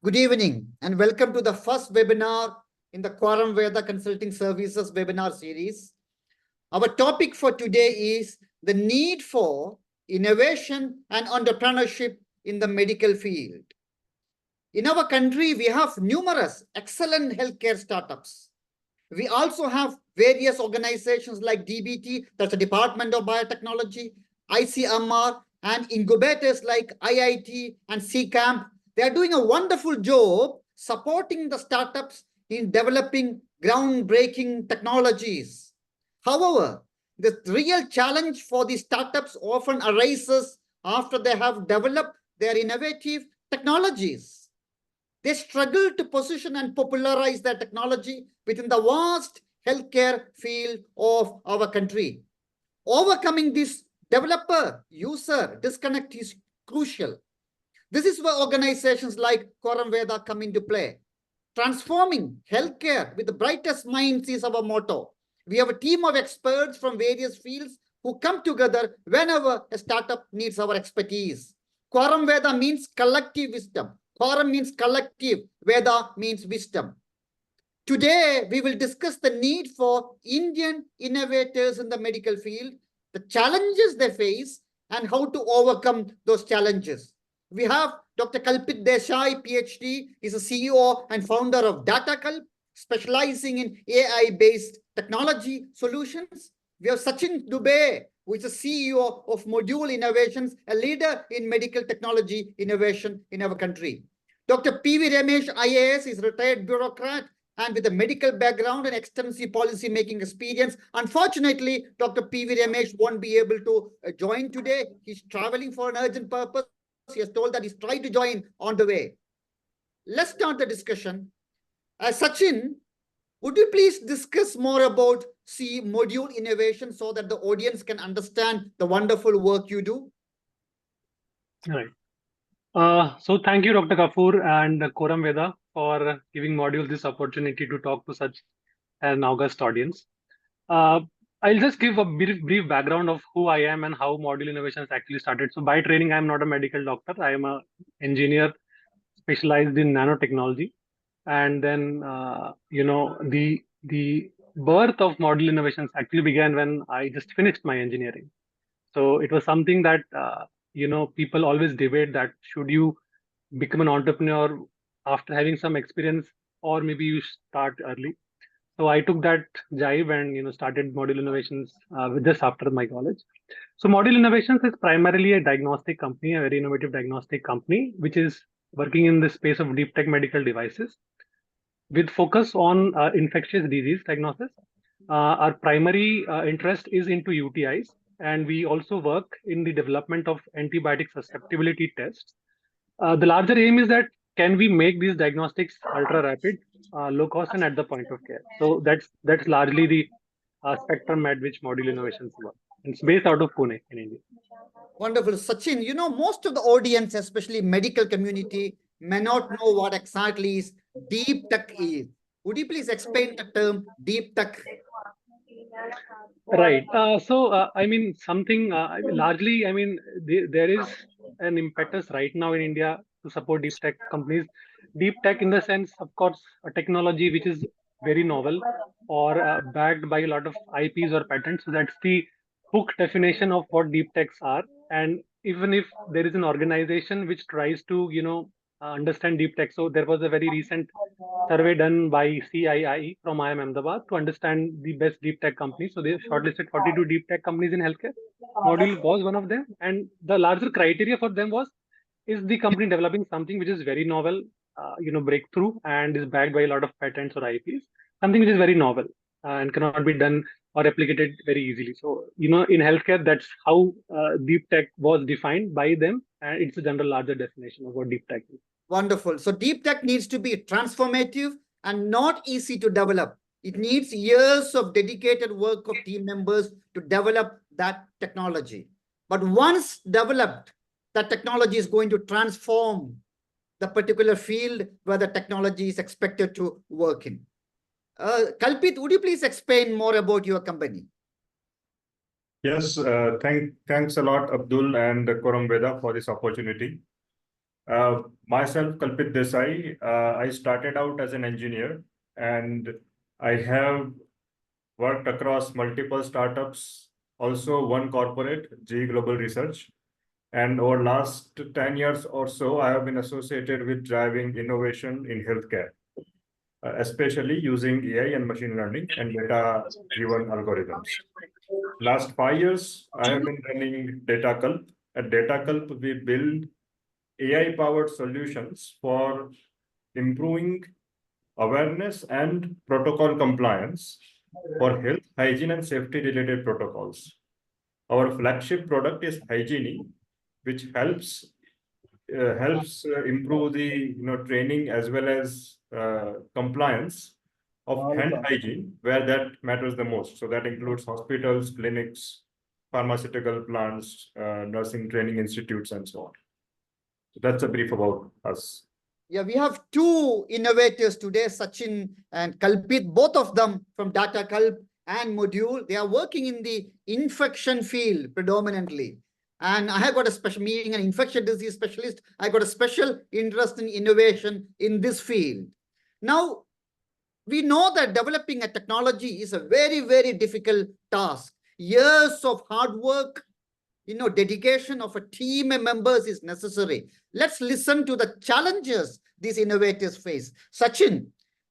Good evening and welcome to the first webinar in the QuorumVeda Consulting Services webinar series. Our topic for today is the need for innovation and entrepreneurship in the medical field. In our country, we have numerous excellent healthcare startups. We also have various organizations like DBT, that's the Department of Biotechnology, ICMR, and incubators like IIT and CCAMP. They are doing a wonderful job supporting the startups in developing groundbreaking technologies. However, the real challenge for these startups often arises after they have developed their innovative technologies. They struggle to position and popularize their technology within the vast healthcare field of our country. Overcoming this developer-user disconnect is crucial. This is where organizations like QuorumVeda come into play. Transforming healthcare with the brightest minds is our motto. We have a team of experts from various fields who come together whenever a startup needs our expertise. QuorumVeda means collective wisdom. Quorum means collective. Veda means wisdom. Today, we will discuss the need for Indian innovators in the medical field, the challenges they face, and how to overcome those challenges. We have Dr. Kalpit Desai, PhD, is a CEO and founder of DataKalp, specializing in AI-based technology solutions. We have Sachin Dubey, who is the CEO of Module Innovations, a leader in medical technology innovation in our country. Dr. P.V. Ramesh, IAS, is a retired bureaucrat and with a medical background and extensive policy-making experience. Unfortunately, Dr. P.V. Ramesh won't be able to join today. He's traveling for an urgent purpose. He has told that he's trying to join on the way. Let's start the discussion. Sachin, would you please discuss more about module innovation so that the audience can understand the wonderful work you do? Right. So thank you, Dr. Ghafur and QuorumVeda for giving Module this opportunity to talk to such an august audience. I'll just give a brief background of who I am and how Module Innovations actually started. So by training, I'm not a medical doctor. I am an engineer specialized in nanotechnology. And then, the birth of Module Innovations actually began when I just finished my engineering. So it was something that, people always debate that should you become an entrepreneur after having some experience, or maybe you start early. So I took that jive and started Module Innovations just after my college. So Module Innovations is primarily a diagnostic company, a very innovative diagnostic company, which is working in the space of deep tech medical devices with focus on infectious disease diagnosis. Our primary interest is into UTIs, and we also work in the development of antibiotic susceptibility tests. The larger aim is that can we make these diagnostics ultra rapid, low cost, and at the point of care. So that's largely the spectrum at which Module Innovations work. It's based out of Pune in India. Wonderful. Sachin, most of the audience, especially medical community, may not know what exactly is deep tech is. Would you please explain the term deep tech? Right. Something largely, there is an impetus right now in India to support deep tech companies. Deep tech, in the sense, of course, a technology which is very novel or backed by a lot of IPs or patents. So that's the hook definition of what deep techs are. And even if there is an organization which tries to, understand deep tech. So there was a very recent survey done by CII from IIM Ahmedabad to understand the best deep tech companies. So they shortlisted 42 deep tech companies in healthcare. Module was one of them. And the larger criteria for them was, is the company developing something which is very novel, breakthrough, and is backed by a lot of patents or IPs, something which is very novel and cannot be done or replicated very easily. So, in healthcare, that's how deep tech was defined by them. And it's a general larger definition of what deep tech is. Wonderful. So deep tech needs to be transformative and not easy to develop. It needs years of dedicated work of team members to develop that technology. But once developed, that technology is going to transform the particular field where the technology is expected to work in. Kalpit, would you please explain more about your company? Yes, thanks a lot, Abdul and QuorumVeda, for this opportunity. Myself, Kalpit Desai, I started out as an engineer, and I have worked across multiple startups, also one corporate, GE Global Research. And over last 10 years or so, I have been associated with driving innovation in healthcare, especially using AI and machine learning and data-driven algorithms. Last 5 years, I have been running DataCulp. At DataCulp, we build AI-powered solutions for improving awareness and protocol compliance for health, hygiene, and safety-related protocols. Our flagship product is Hygiene, which helps improve the training as well as compliance of hand hygiene, where that matters the most. So that includes hospitals, clinics, pharmaceutical plants, nursing training institutes, and so on. So that's a brief about us. Yeah, we have two innovators today, Sachin and Kalpit, both of them from DataCulp and Module. They are working in the infection field predominantly. And I have got a special, being an infectious disease specialist, I got a special interest in innovation in this field. Now, we know that developing a technology is a very, very difficult task. Years of hard work, dedication of a team of members is necessary. Let's listen to the challenges these innovators face. Sachin,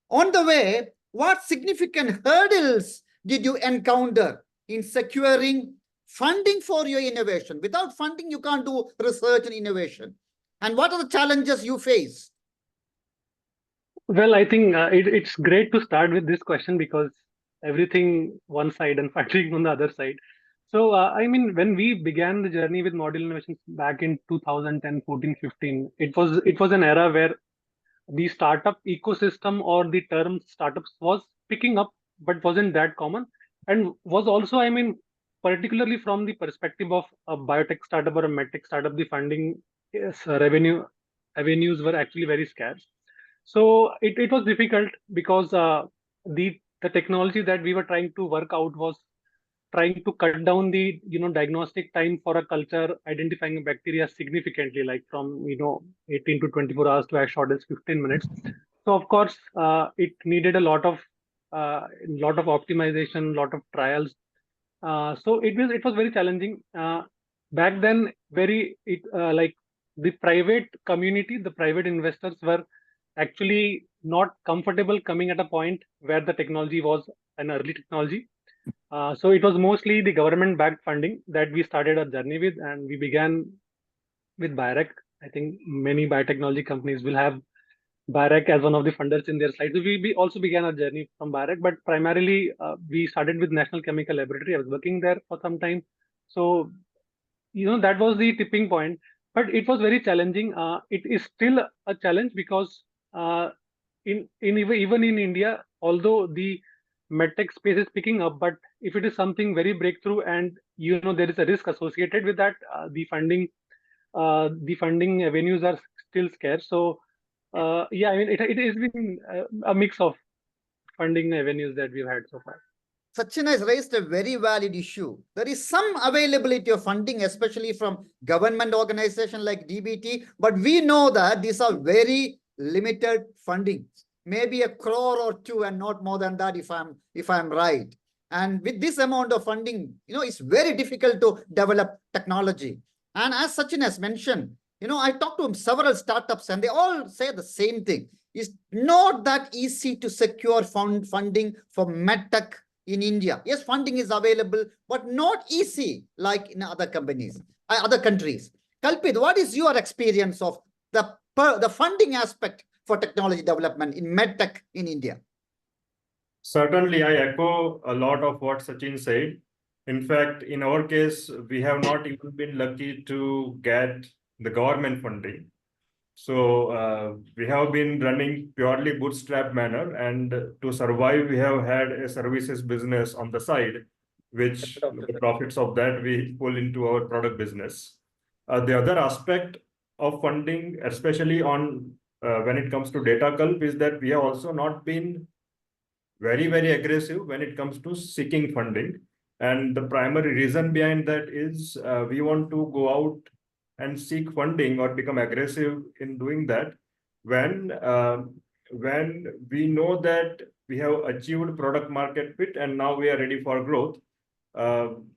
on the way, what significant hurdles did you encounter in securing funding for your innovation? Without funding, you can't do research and innovation. And what are the challenges you face? Well, I think it's great to start with this question because everything one side and funding on the other side. So, I mean, when we began the journey with model innovations back in 2010, 14, 15, it was an era where the startup ecosystem or the term startups was picking up, but wasn't that common, and was also, I mean, particularly from the perspective of a biotech startup or a medtech startup, the funding revenue avenues were actually very scarce. So it was difficult because the technology that we were trying to work out was trying to cut down the diagnostic time for a culture identifying a bacteria significantly, like from 18 to 24 hours to as short as 15 minutes. So of course it needed a lot of optimization, lot of trials. So it was very challenging back then. Like the private community, the private investors were actually not comfortable coming at a point where the technology was an early technology. So it was mostly the government-backed funding that we started our journey with, and we began with BIRAC. I think many biotechnology companies will have BIRAC as one of the funders in their slides. So we also began our journey from BIRAC, but primarily we started with National Chemical Laboratory. I was working there for some time. So, that was the tipping point, but it was very challenging. It is still a challenge because even in India, although the medtech space is picking up, but if it is something very breakthrough and there is a risk associated with that, the funding avenues are still scarce. So yeah, I mean, it has been a mix of funding avenues that we've had so far. Sachin has raised a very valid issue. There is some availability of funding, especially from government organizations like DBT, but we know that these are very limited funding, maybe 1 crore or 2, and not more than that, if I'm right. And with this amount of funding, it's very difficult to develop technology. And as Sachin has mentioned, I talked to several startups and they all say the same thing. It's not that easy to secure funding for medtech in India. Yes, funding is available, but not easy like in other countries. Kalpit, what is your experience of the funding aspect for technology development in medtech in India? Certainly, I echo a lot of what Sachin said. In fact, in our case, we have not even been lucky to get the government funding. So we have been running purely bootstrap manner, and to survive, we have had a services business on the side, which the profits of that we pull into our product business. The other aspect of funding, especially on when it comes to DataCulp, is that we have also not been very, very aggressive when it comes to seeking funding. And the primary reason behind that is we want to go out and seek funding or become aggressive in doing that when we know that we have achieved product market fit and now we are ready for growth. And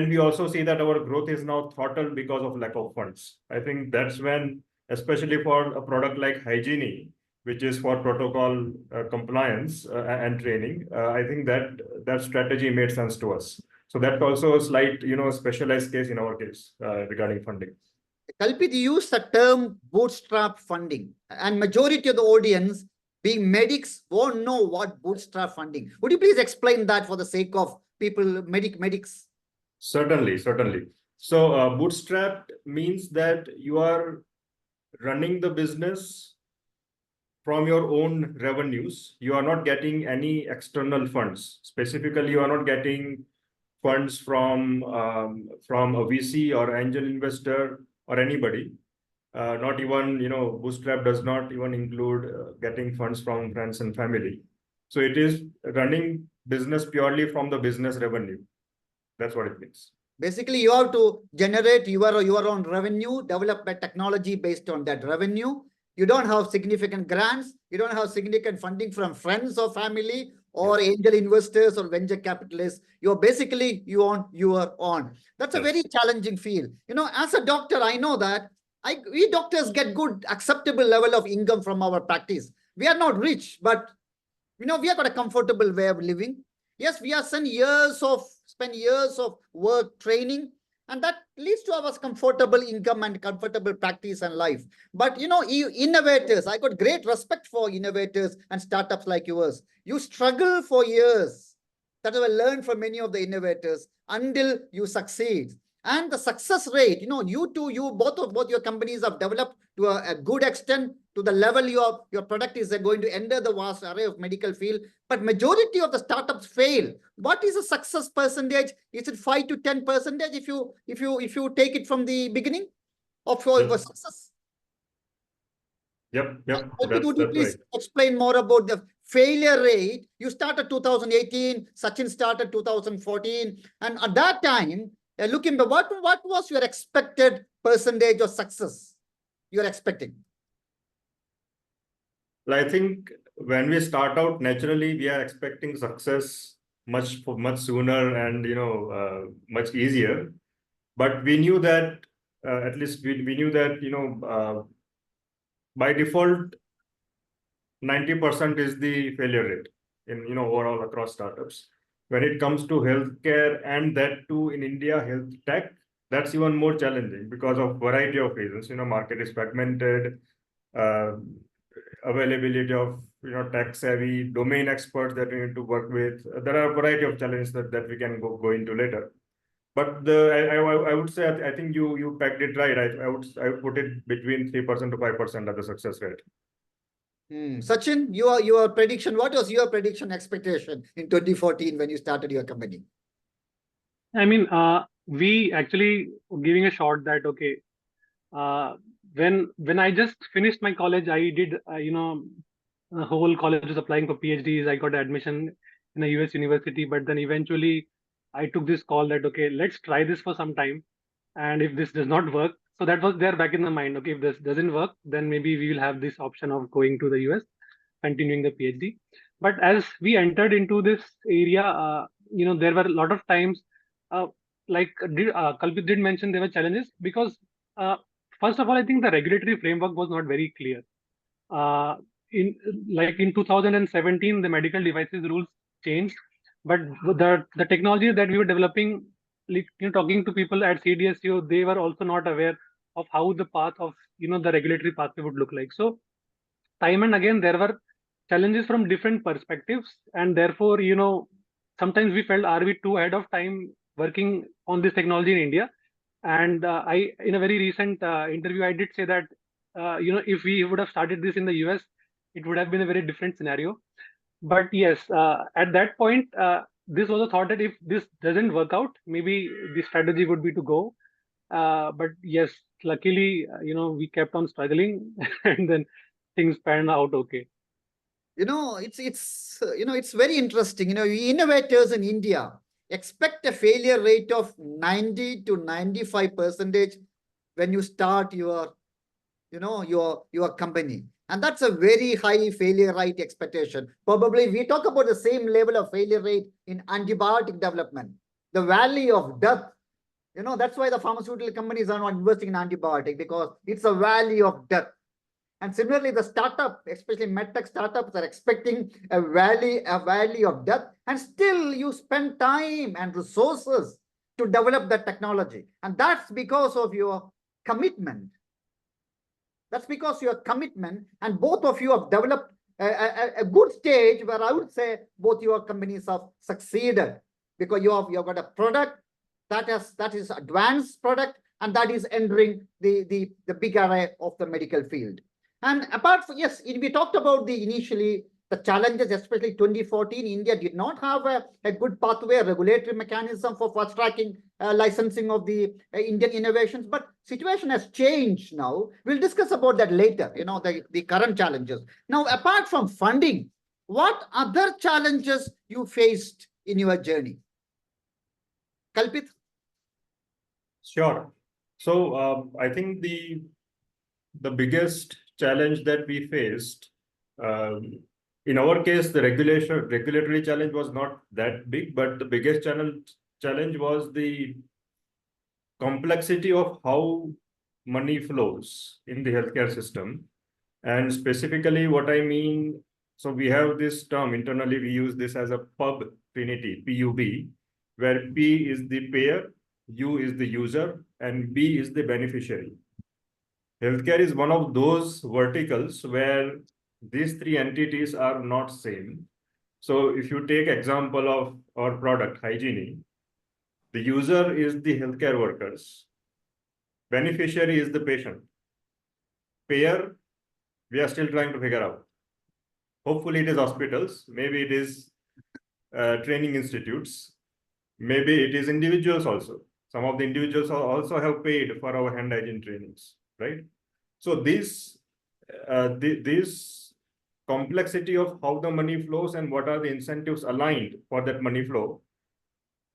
we also see that our growth is now throttled because of lack of funds. I think that's when, especially for a product like hygiene, which is for protocol compliance and training, I think that strategy made sense to us. So that's also a slight, specialized case in our case regarding funding. Kalpit used the term bootstrap funding, and majority of the audience, being medics, won't know what bootstrap funding. Would you please explain that for the sake of people, medics? Certainly. So bootstrapped means that you are running the business from your own revenues. You are not getting any external funds. Specifically, you are not getting funds from a VC or angel investor or anybody. Not even, bootstrap does not even include getting funds from friends and family. So it is running business purely from the business revenue. That's what it means. Basically, you have to generate your own revenue, develop a technology based on that revenue. You don't have significant grants. You don't have significant funding from friends or family or angel investors or venture capitalists. You're basically you on your own. That's a very challenging field. As a doctor, I know that we doctors get good, acceptable level of income from our practice. We are not rich, but we have got a comfortable way of living. Yes, we have spent years of work training, and that leads to our comfortable income and comfortable practice and life. But innovators, I got great respect for innovators and startups like yours. You struggle for years. That I learned from many of the innovators until you succeed. And the success rate, both your companies have developed to a good extent, to the level your product is going to enter the vast array of medical field. But majority of the startups fail. What is the success percentage? Is it 5 to 10% if you take it from the beginning of your success? Yep. Would you please explain more about the failure rate? You started 2018, Sachin started 2014, and at that time, looking back, what was your expected percentage of success you're expecting? Well, I think when we start out, naturally, we are expecting success much sooner and, much easier. But we knew that, at least we knew that, by default, 90% is the failure rate in, overall across startups. When it comes to healthcare, and that too in India, health tech, that's even more challenging because of variety of reasons. Market is fragmented, availability of tech savvy domain experts that we need to work with. There are a variety of challenges that we can go into later. But I would say I think you pegged it right. I would put it between 3% to 5% of the success rate. Sachin, your prediction, what was your prediction expectation in 2014 when you started your company? I mean, we actually giving a shot that, okay, when I just finished my college, I did, the whole college was applying for PhDs. I got admission in a US university, but then eventually I took this call that, okay, let's try this for some time. And if this does not work, so that was there back in the mind. Okay, if this doesn't work, then maybe we will have this option of going to the US, continuing the PhD. But as we entered into this area, there were a lot of times, Kalpit did mention there were challenges because, first of all, I think the regulatory framework was not very clear. In 2017, the medical devices rules changed, but the technology that we were developing, talking to people at CDSU, they were also not aware of how the path of the regulatory pathway would look like. So time and again there were challenges from different perspectives, and therefore sometimes we felt, are we too ahead of time working on this technology in India? And I, in a very recent interview, I did say that if we would have started this in the US, it would have been a very different scenario. But yes, at that point, this was a thought that if this doesn't work out, maybe the strategy would be to go. But yes, luckily, we kept on struggling, and then things panned out okay. It's very interesting. Innovators in India, expect a failure rate of 90 to 95% when you start your company. And that's a very high failure rate expectation. Probably we talk about the same level of failure rate in antibiotic development. The valley of death, that's why the pharmaceutical companies are not investing in antibiotic, because it's a valley of death. And similarly, the startup, especially medtech startups, are expecting a valley of death, and still you spend time and resources to develop that technology. And that's because of your commitment. That's because your commitment, and both of you have developed a good stage where I would say both your companies have succeeded, because you have got a product that is advanced product, and that is entering the big array of the medical field. And apart from, yes, we talked about initially the challenges, especially 2014, India did not have a good pathway, a regulatory mechanism for fast tracking licensing of the Indian innovations, but situation has changed now. We'll discuss about that later, the current challenges. Now, apart from funding, what other challenges you faced in your journey? Kalpit? Sure. So I think the biggest challenge that we faced, in our case, the regulatory challenge was not that big, but the biggest challenge was the complexity of how money flows in the healthcare system. And specifically what I mean, so we have this term internally, we use this as a PUB trinity, PUB, where P is the payer, U is the user, and B is the beneficiary. Healthcare is one of those verticals where these three entities are not same. So if you take example of our product, hygiene, the user is the healthcare workers. Beneficiary is the patient. Payer, we are still trying to figure out. Hopefully it is hospitals, maybe it is training institutes, maybe it is individuals also. Some of the individuals also have paid for our hand hygiene trainings, right? So this complexity of how the money flows and what are the incentives aligned for that money flow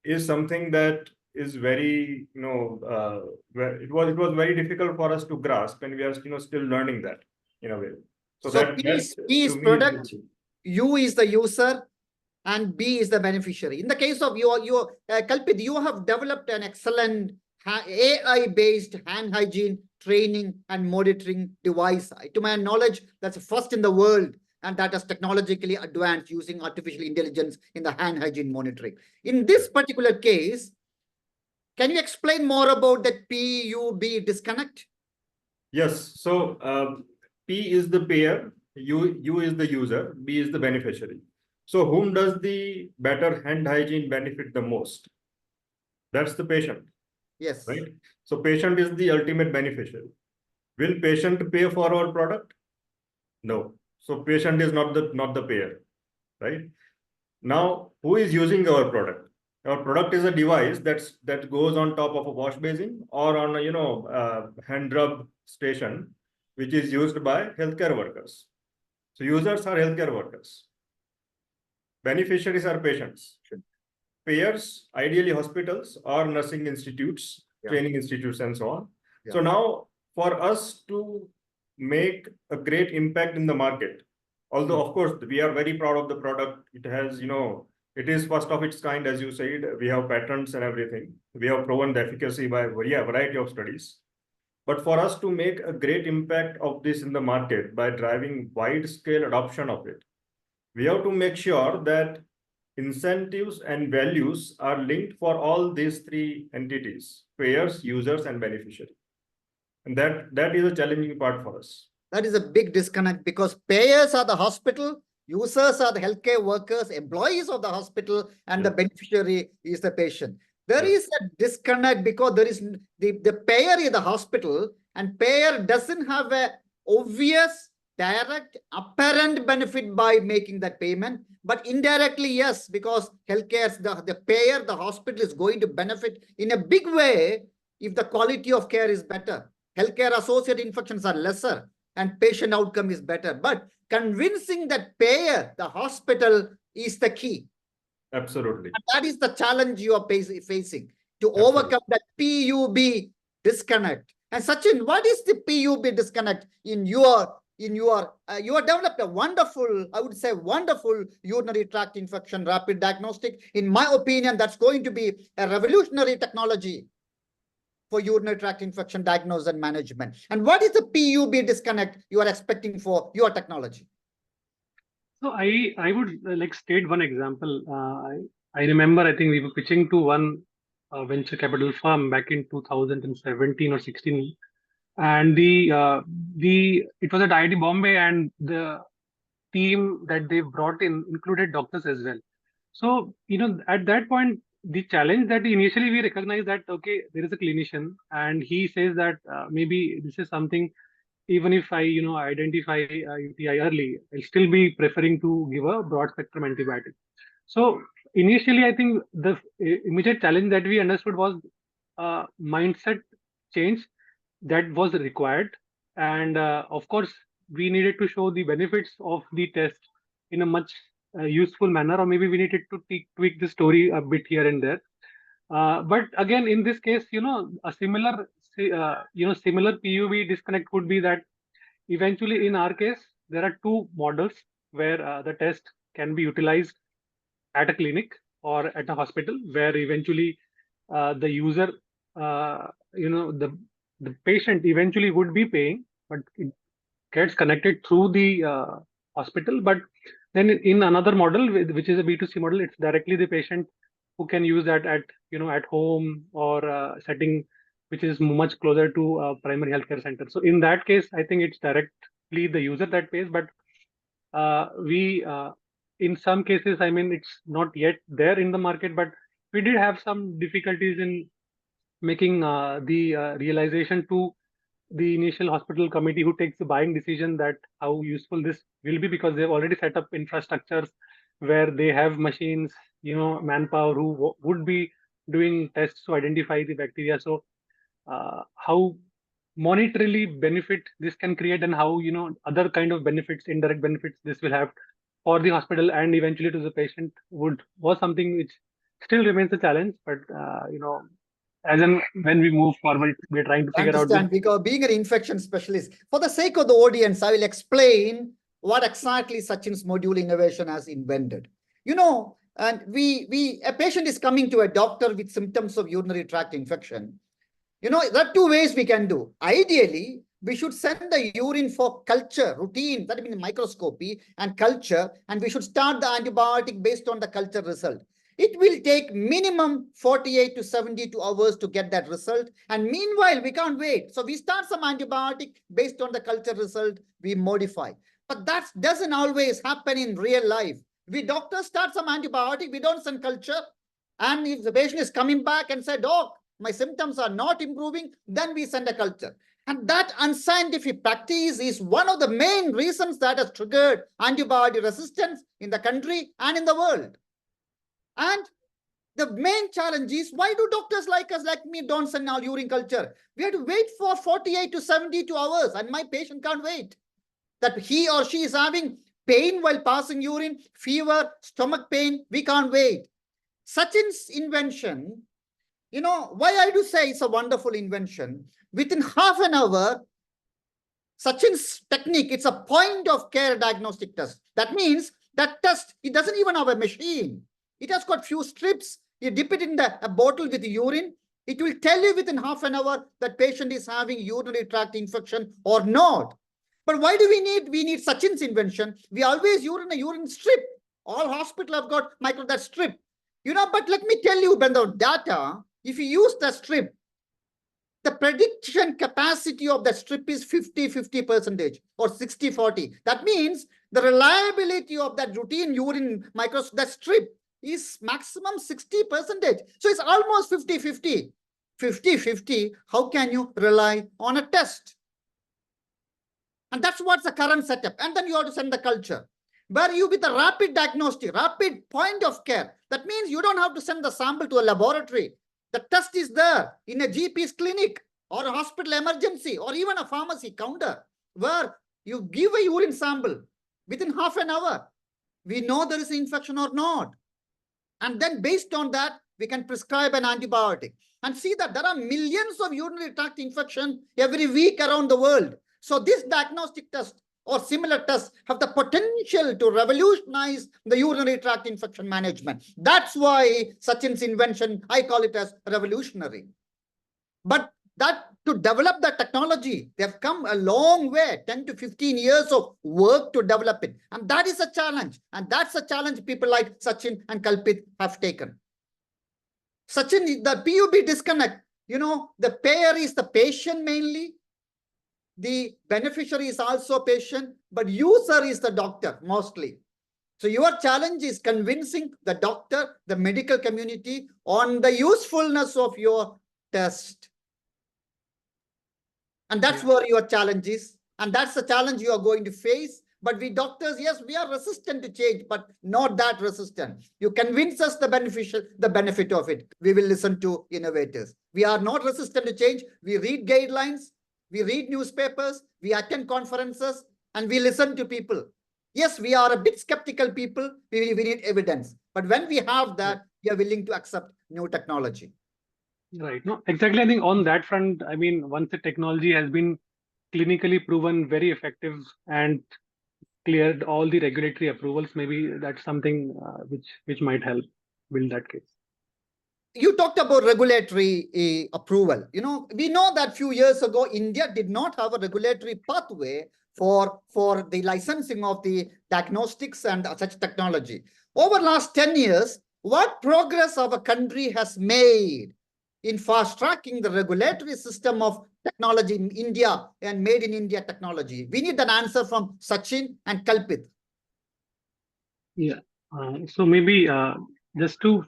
is something that is very, it was very difficult for us to grasp, and we are still learning that in a way. So P is product, U is the user, and B is the beneficiary. In the case of Kalpit, you have developed an excellent AI-based hand hygiene training and monitoring device. To my knowledge, that's the first in the world, and that is technologically advanced using artificial intelligence in the hand hygiene monitoring. In this particular case, can you explain more about that PUB disconnect? Yes. So P is the payer, U is the user, B is the beneficiary. So whom does the better hand hygiene benefit the most? That's the patient. Yes. Right. So patient is the ultimate beneficiary. Will patient pay for our product? No. So patient is not the payer, right? Now, who is using our product? Our product is a device that goes on top of a wash basin or on a hand rub station, which is used by healthcare workers. So users are healthcare workers. Beneficiaries are patients. Payers, ideally hospitals or nursing institutes, training institutes, and so on. Yeah. So now, for us to make a great impact in the market, although of course we are very proud of the product, it has, it is first of its kind, as you said, we have patents and everything. We have proven the efficacy by a variety of studies. But for us to make a great impact of this in the market by driving wide-scale adoption of it, we have to make sure that incentives and values are linked for all these three entities: payers, users, and beneficiary. And that is a challenging part for us. That is a big disconnect, because payers are the hospital, users are the healthcare workers, employees of the hospital, and the beneficiary is the patient. There is a disconnect because there is the payer is the hospital, and payer doesn't have a obvious, direct, apparent benefit by making that payment. But indirectly, yes, because healthcare, the payer, the hospital is going to benefit in a big way if the quality of care is better. Healthcare associated infections are lesser and patient outcome is better. But convincing that payer, the hospital, is the key. Absolutely. And that is the challenge you are facing to Absolutely. overcome that PUB disconnect. And Sachin, what is the PUB disconnect in your you have developed a wonderful, I would say wonderful urinary tract infection rapid diagnostic. In my opinion, that's going to be a revolutionary technology for urinary tract infection diagnosis and management. And what is the PUB disconnect you are expecting for your technology? So I would like state one example. I remember, I think we were pitching to one venture capital firm back in 2017 or 16, and it was at IIT Bombay, and the team that they brought in included doctors as well. So, at that point, the challenge that initially we recognized that, okay, there is a clinician and he says that maybe this is something, even if I, identify UTI early, I'll still be preferring to give a broad spectrum antibiotic. So initially, I think the immediate challenge that we understood was mindset change that was required. And of course, we needed to show the benefits of the test in a much useful manner, or maybe we needed to tweak the story a bit here and there. But again, in this case, a similar PUV disconnect could be that eventually, in our case, there are two models where the test can be utilized at a clinic or at a hospital, where eventually the user, the patient eventually would be paying, but it gets connected through the hospital. But then in another model, which is a B2C model, it's directly the patient who can use that at home or setting which is much closer to a primary healthcare center. So in that case, I think it's directly the user that pays. But we in some cases, I mean, it's not yet there in the market, but we did have some difficulties in making the realization to the initial hospital committee who takes the buying decision that how useful this will be, because they've already set up infrastructures where they have machines, manpower who would be doing tests to identify the bacteria. So how monetarily benefit this can create, and how other kind of benefits, indirect benefits, this will have for the hospital and eventually to the patient was something which still remains a challenge. But as in when we move forward, we're trying to figure out. Understand, because being an infection specialist, for the sake of the audience, I will explain what exactly Sachin's module innovation has invented. And a patient is coming to a doctor with symptoms of urinary tract infection. There are two ways we can do. Ideally, we should send the urine for culture, routine, that means microscopy and culture, and we should start the antibiotic based on the culture result. It will take minimum 48 to 72 hours to get that result. And meanwhile, we can't wait. So we start some antibiotic based on the culture result, we modify. But that doesn't always happen in real life. We doctors start some antibiotic, we don't send culture. And if the patient is coming back and say, doc, my symptoms are not improving, then we send a culture. And that unscientific practice is one of the main reasons that has triggered antibiotic resistance in the country and in the world. And the main challenge is, why do doctors like us, like me, don't send our urine culture? We have to wait for 48 to 72 hours, and my patient can't wait. That he or she is having pain while passing urine, fever, stomach pain, we can't wait. Sachin's invention, why I do say it's a wonderful invention, within half an hour, Sachin's technique, it's a point of care diagnostic test. That means that test, it doesn't even have a machine. It has got few strips. You dip it in a bottle with urine. It will tell you within half an hour that patient is having urinary tract infection or not. But why do we need Sachin's invention? We always use a urine strip. All hospitals have got that strip. But let me tell you, when the data, if you use the strip, the prediction capacity of the strip is 50% or 60-40. That means the reliability of that routine urine microscope, that strip, is maximum 60%. So it's almost 50-50. 50-50, how can you rely on a test? And that's what's the current setup. And then you have to send the culture. Where you with a rapid diagnostic, rapid point of care. That means you don't have to send the sample to a laboratory. The test is there in a GP's clinic or a hospital emergency or even a pharmacy counter, where you give a urine sample within half an hour. We know there is an infection or not. And then based on that, we can prescribe an antibiotic. And see that there are millions of urinary tract infection every week around the world. So this diagnostic test or similar tests have the potential to revolutionize the urinary tract infection management. That's why Sachin's invention, I call it as revolutionary. But that to develop the technology, they've come a long way, 10 to 15 years of work to develop it. And that is a challenge. And that's a challenge people like Sachin and Kalpit have taken. Sachin, the PUB disconnect, the payer is the patient mainly. The beneficiary is also patient, but user is the doctor mostly. So your challenge is convincing the doctor, the medical community on the usefulness of your test. And that's where your challenge is. And that's the challenge you are going to face. But we doctors, yes, we are resistant to change, but not that resistant. You convince us the benefit of it. We will listen to innovators. We are not resistant to change. We read guidelines. We read newspapers. We attend conferences. And we listen to people. Yes, we are a bit skeptical people. We need evidence. But when we have that, we are willing to accept new technology. Right. No, exactly. I think on that front, I mean, once the technology has been clinically proven very effective and cleared all the regulatory approvals, maybe that's something which might help build that case. You talked about regulatory approval. We know that few years ago, India did not have a regulatory pathway for the licensing of the diagnostics and such technology. Over last 10 years, what progress our country has made in fast-tracking the regulatory system of technology in India and made in India technology? We need an answer from Sachin and Kalpit. Yeah. So maybe just to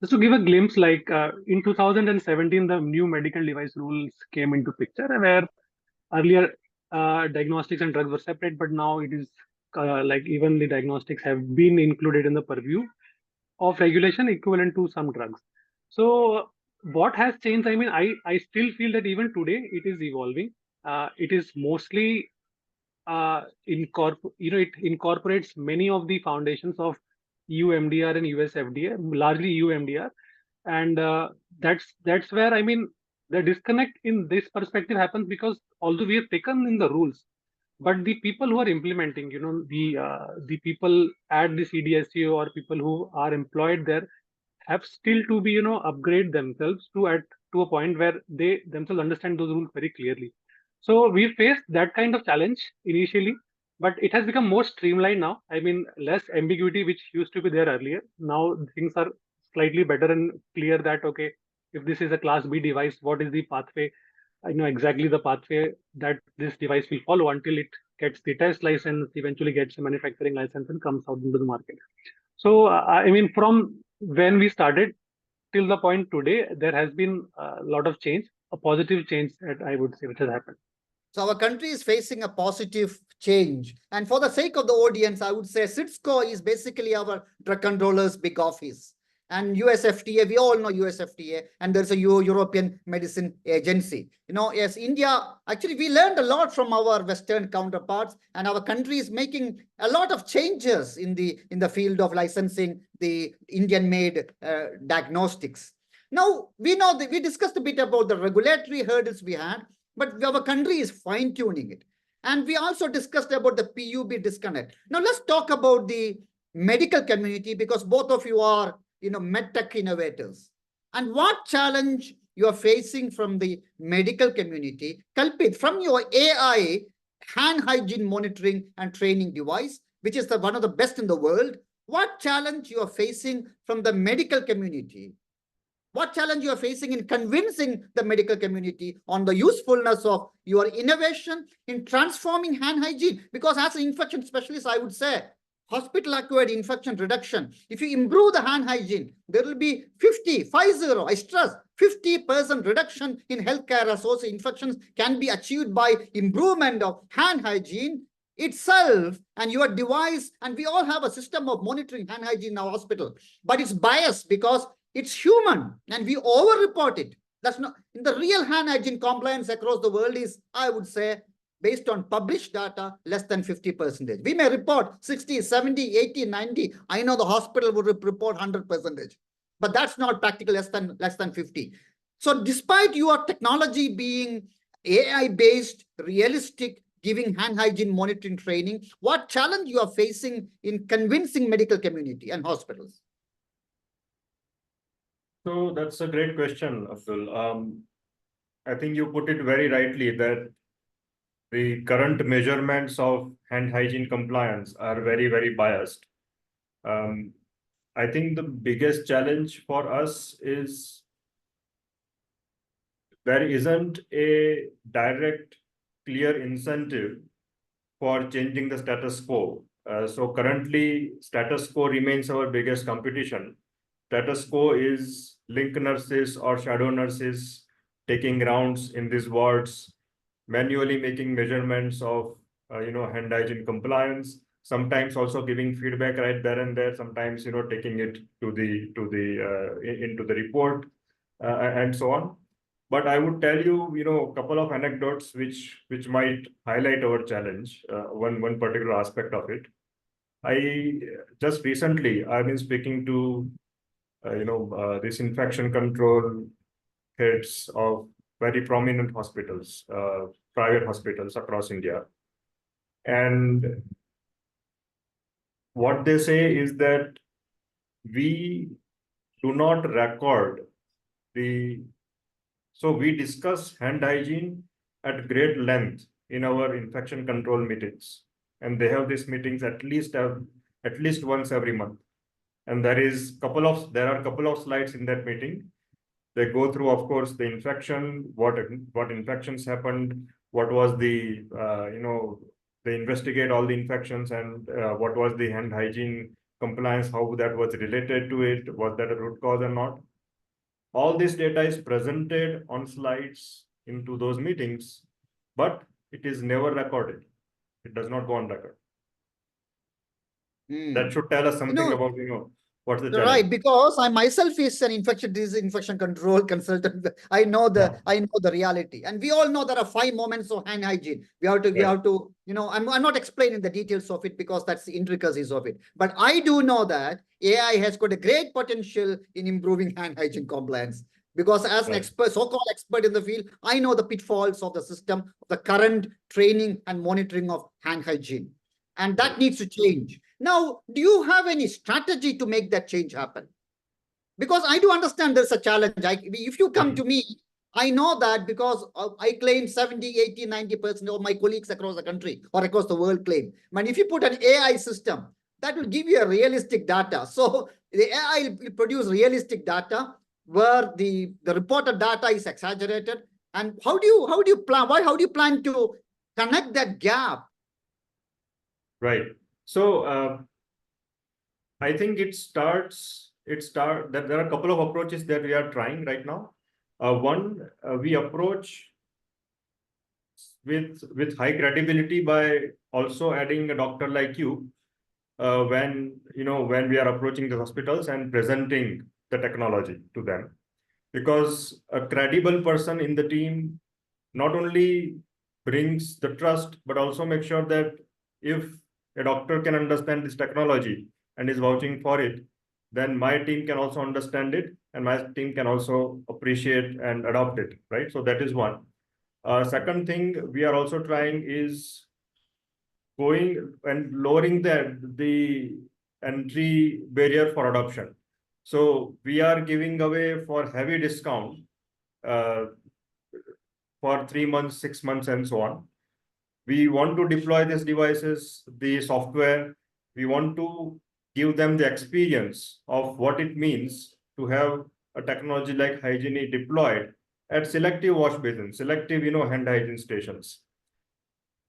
give a glimpse, like in 2017, the new medical device rules came into picture, where earlier diagnostics and drugs were separate, but now it is like even the diagnostics have been included in the purview of regulation equivalent to some drugs. So what has changed? I mean, I still feel that even today it is evolving. It is mostly it incorporates many of the foundations of EU MDR and US FDA, largely EU MDR, and that's where, I mean, the disconnect in this perspective happens, because although we have taken in the rules, but the people who are implementing, the people at the CDSCO or people who are employed there have still to be, upgrade themselves to a point where they themselves understand those rules very clearly. So we faced that kind of challenge initially, but it has become more streamlined now. I mean, less ambiguity, which used to be there earlier. Now things are slightly better and clear that, okay, if this is a class B device, what is the pathway? I know exactly the pathway that this device will follow until it gets the test license, eventually gets a manufacturing license and comes out into the market. So, I mean, from when we started till the point today, there has been a lot of change, a positive change that I would say which has happened. So our country is facing a positive change. And for the sake of the audience, I would say CITSCO is basically our drug controller's big office. And US FDA, we all know US FDA, and there's a European Medicine Agency. Yes, India, actually, we learned a lot from our Western counterparts, and our country is making a lot of changes in the field of licensing the Indian-made diagnostics. Now, we know that we discussed a bit about the regulatory hurdles we had, but our country is fine-tuning it. And we also discussed about the PUB disconnect. Now, let's talk about the medical community, because both of you are medtech innovators. And what challenge you are facing from the medical community? Kalpit, from your AI hand hygiene monitoring and training device, which is one of the best in the world, what challenge you are facing from the medical community? What challenge you are facing in convincing the medical community on the usefulness of your innovation in transforming hand hygiene? Because as an infection specialist, I would say, hospital-acquired infection reduction. If you improve the hand hygiene, there will be 50, I stress, 50% reduction in healthcare-associated infections can be achieved by improvement of hand hygiene itself and your device. And we all have a system of monitoring hand hygiene in our hospital, but it's biased because it's human and we over-report it. That's not in the real hand hygiene compliance across the world is, I would say, based on published data, less than 50%. We may report 60, 70, 80, 90. I know the hospital would report 100%, but that's not practical, less than 50. So despite your technology being AI-based, realistic, giving hand hygiene monitoring training, what challenge you are facing in convincing medical community and hospitals? So that's a great question, Abdul. I think you put it very rightly that the current measurements of hand hygiene compliance are very, very biased. I think the biggest challenge for us is there isn't a direct, clear incentive for changing the status quo. So currently, status quo remains our biggest competition. Status quo is link nurses or shadow nurses taking rounds in these wards, manually making measurements of hand hygiene compliance, sometimes also giving feedback right there and there, sometimes taking it to the into the report and so on. But I would tell you, a couple of anecdotes which might highlight our challenge, one particular aspect of it. I just recently I've been speaking to this infection control heads of very prominent hospitals, private hospitals across India. And what they say is that we do not record so we discuss hand hygiene at great length in our infection control meetings. And they have these meetings at least once every month. And there are a couple of slides in that meeting. They go through, of course, the infection, what infections happened, what was the, they investigate all the infections and what was the hand hygiene compliance, how that was related to it, was that a root cause or not. All this data is presented on slides into those meetings, but it is never recorded. It does not go on record. That should tell us something about, what's the challenge. Right, because I myself is an infectious disease infection control consultant. I know the reality, and we all know there are 5 moments of hand hygiene. We have to, I'm not explaining the details of it because that's the intricacies of it. But I do know that AI has got a great potential in improving hand hygiene compliance. Because as an expert, so-called expert in the field, I know the pitfalls of the system, the current training and monitoring of hand hygiene, and that needs to change. Now, do you have any strategy to make that change happen? Because I do understand there's a challenge. If you come to me, I know that because I claim 70, 80, 90% of my colleagues across the country or across the world claim. But if you put an AI system, that will give you a realistic data. So the AI will produce realistic data where the reported data is exaggerated. And how do you plan to connect that gap? Right. So I think there are a couple of approaches that we are trying right now. One, we approach with high credibility by also adding a doctor like you when we are approaching the hospitals and presenting the technology to them, because a credible person in the team not only brings the trust but also make sure that if a doctor can understand this technology and is vouching for it, then my team can also understand it and my team can also appreciate and adopt it, right? So that is one. Second thing we are also trying is going and lowering the entry barrier for adoption. So we are giving away for heavy discount for 3 months, 6 months, and so on. We want to deploy these devices, the software. We want to give them the experience of what it means to have a technology like hygiene deployed at selective wash basins, selective, hand hygiene stations.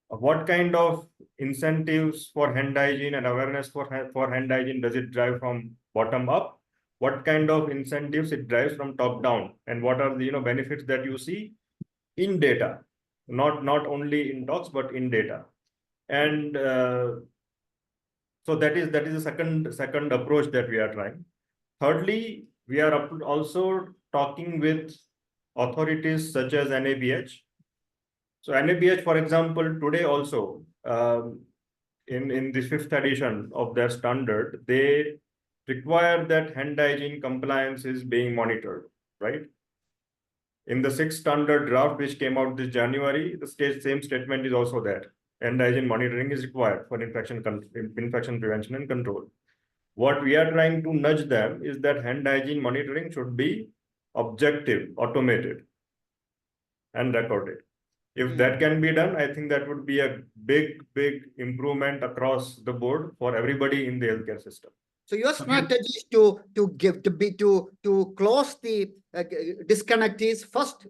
What kind of incentives for hand hygiene and awareness for hand hygiene does it drive from bottom up? What kind of incentives it drives from top down? And what are the benefits that you see in data? Not only in talks, but in data. And so that is the second approach that we are trying. Thirdly, we are also talking with authorities such as NABH So NABH, for example, today also, in the 5th edition of their standard, they require that hand hygiene compliance is being monitored, right? In the 6th standard draft, which came out this January, the same statement is also there. Hand hygiene monitoring is required for infection prevention and control. What we are trying to nudge them is that hand hygiene monitoring should be objective, automated, and recorded. If that can be done, I think that would be a big improvement across the board for everybody in the healthcare system. So your strategy is to close the disconnect is first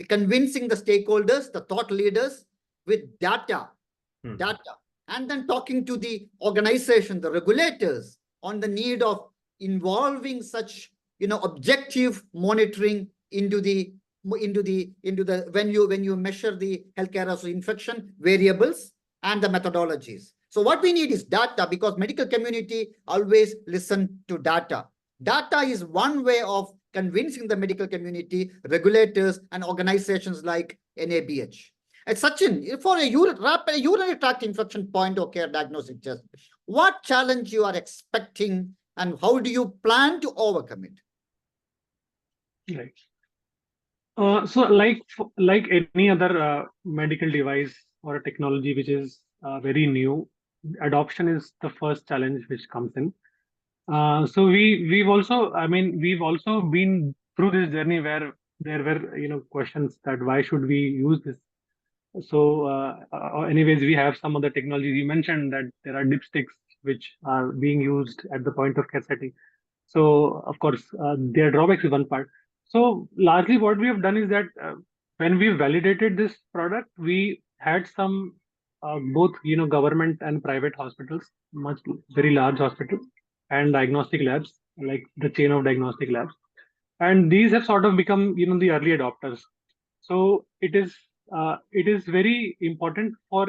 convincing the stakeholders, the thought leaders with data, and then talking to the organization, the regulators on the need of involving such objective monitoring into the when you measure the healthcare as infection variables and the methodologies. So what we need is data, because medical community always listen to data. Data is one way of convincing the medical community, regulators, and organizations like NABH. And Sachin, for a urinary tract infection point of care diagnostic test, what challenge you are expecting and how do you plan to overcome it? Right. So like any other medical device or a technology which is very new, adoption is the first challenge which comes in. So we've also been through this journey where there were questions that why should we use this. So anyways, we have some other technologies. You mentioned that there are dipsticks which are being used at the point of care setting. So of course, their drawbacks is one part. So largely what we have done is that when we validated this product, we had some both government and private hospitals, very large hospitals, and diagnostic labs, like the chain of diagnostic labs. And these have sort of become the early adopters. So it is very important for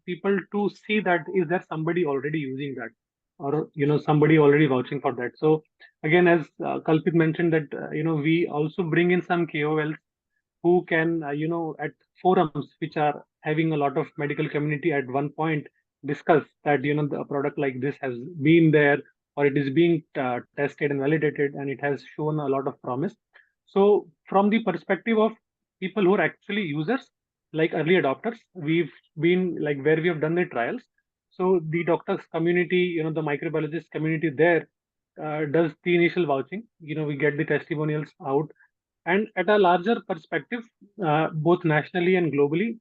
people to see that is there somebody already using that, or somebody already vouching for that. So again, as Kalpit mentioned, that we also bring in some KOLs who can at forums which are having a lot of medical community at one point discuss that a product like this has been there, or it is being tested and validated, and it has shown a lot of promise. So from the perspective of people who are actually users, like early adopters, we've been like where we have done the trials. So the doctors community, the microbiologist community there does the initial vouching. We get the testimonials out, and at a larger perspective, both nationally and globally,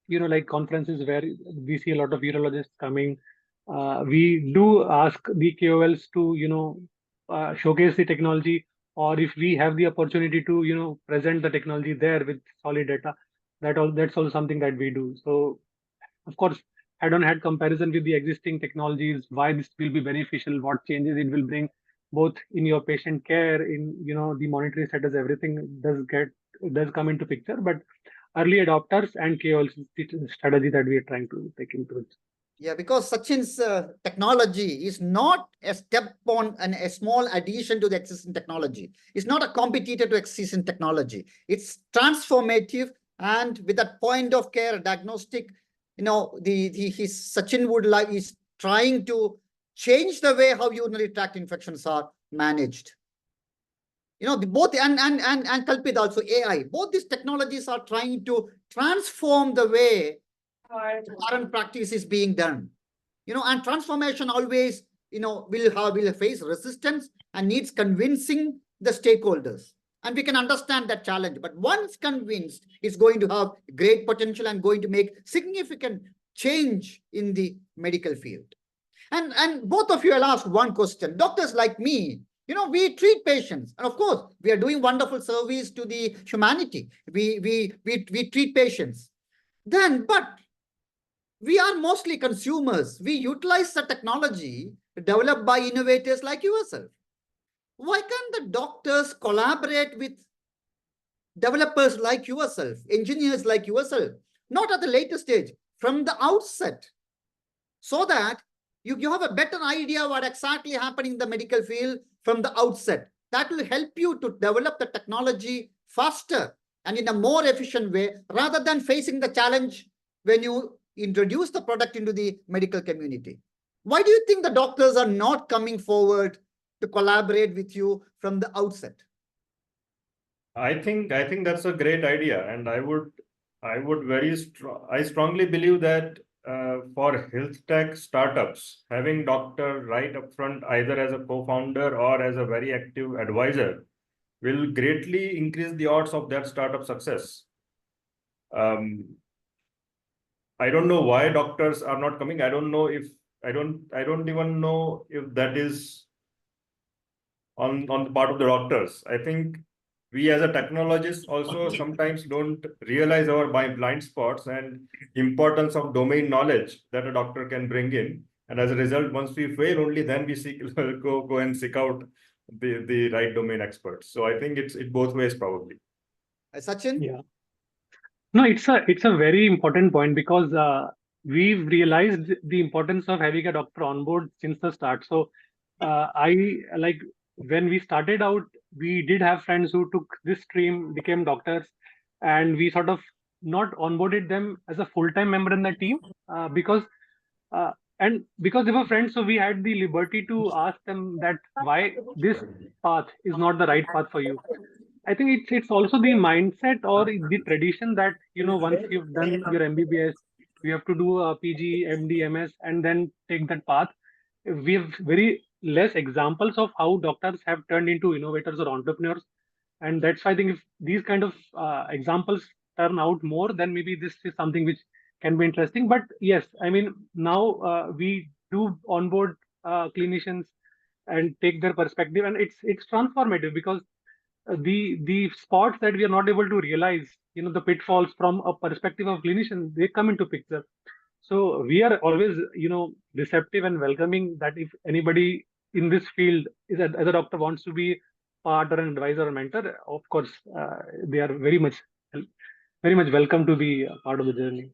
like conferences where we see a lot of urologists coming, we do ask the KOLs to showcase the technology, or if we have the opportunity to present the technology there with solid data, that's also something that we do. So of course, head-on-head comparison with the existing technologies, why this will be beneficial, what changes it will bring, both in your patient care, in the monitoring status, everything does come into picture. But early adopters and KOLs is the strategy that we are trying to take into it. Yeah, because Sachin's technology is not a step on and a small addition to the existing technology. It's not a competitor to existing technology. It's transformative, and with that point of care diagnostic, Sachin is trying to change the way how urinary tract infections are managed. Both and Kalpit also AI. Both these technologies are trying to transform the way current practice is being done. And transformation always, will face resistance and needs convincing the stakeholders. And we can understand that challenge. But once convinced, it's going to have great potential and going to make significant change in the medical field. And both of you will ask one question. Doctors like me, we treat patients, and of course, we are doing wonderful service to the humanity. We treat patients. But we are mostly consumers. We utilize the technology developed by innovators like yourself. Why can't the doctors collaborate with developers like yourself, engineers like yourself, not at the later stage, from the outset, so that you have a better idea what exactly happening in the medical field from the outset? That will help you to develop the technology faster and in a more efficient way, rather than facing the challenge when you introduce the product into the medical community. Why do you think the doctors are not coming forward to collaborate with you from the outset? I think that's a great idea, and I strongly believe that for health tech startups, having doctor right up front, either as a co-founder or as a very active advisor, will greatly increase the odds of that startup success. I don't know why doctors are not coming. I don't even know if that is on the part of the doctors. I think we as a technologist also sometimes don't realize our blind spots and importance of domain knowledge that a doctor can bring in. And as a result, once we fail, only then we go and seek out the right domain experts. So I think it's both ways probably. Sachin? Yeah. No, it's a very important point, because we've realized the importance of having a doctor on board since the start. So when we started out, we did have friends who took this stream, became doctors, and we sort of not onboarded them as a full-time member in the team because they were friends, so we had the liberty to ask them that why this path is not the right path for you. I think it's also the mindset or the tradition that, once you've done your MBBS, you have to do a PG, MD, MS, and then take that path. We have very less examples of how doctors have turned into innovators or entrepreneurs. And that's why I think if these kind of examples turn out more, then maybe this is something which can be interesting. But yes, I mean, now we do onboard clinicians and take their perspective, and it's transformative, because the spots that we are not able to realize, the pitfalls from a perspective of clinicians, they come into picture. So we are always, receptive and welcoming that if anybody in this field as a doctor wants to be part or an advisor or mentor, of course, they are very much welcome to be part of the journey.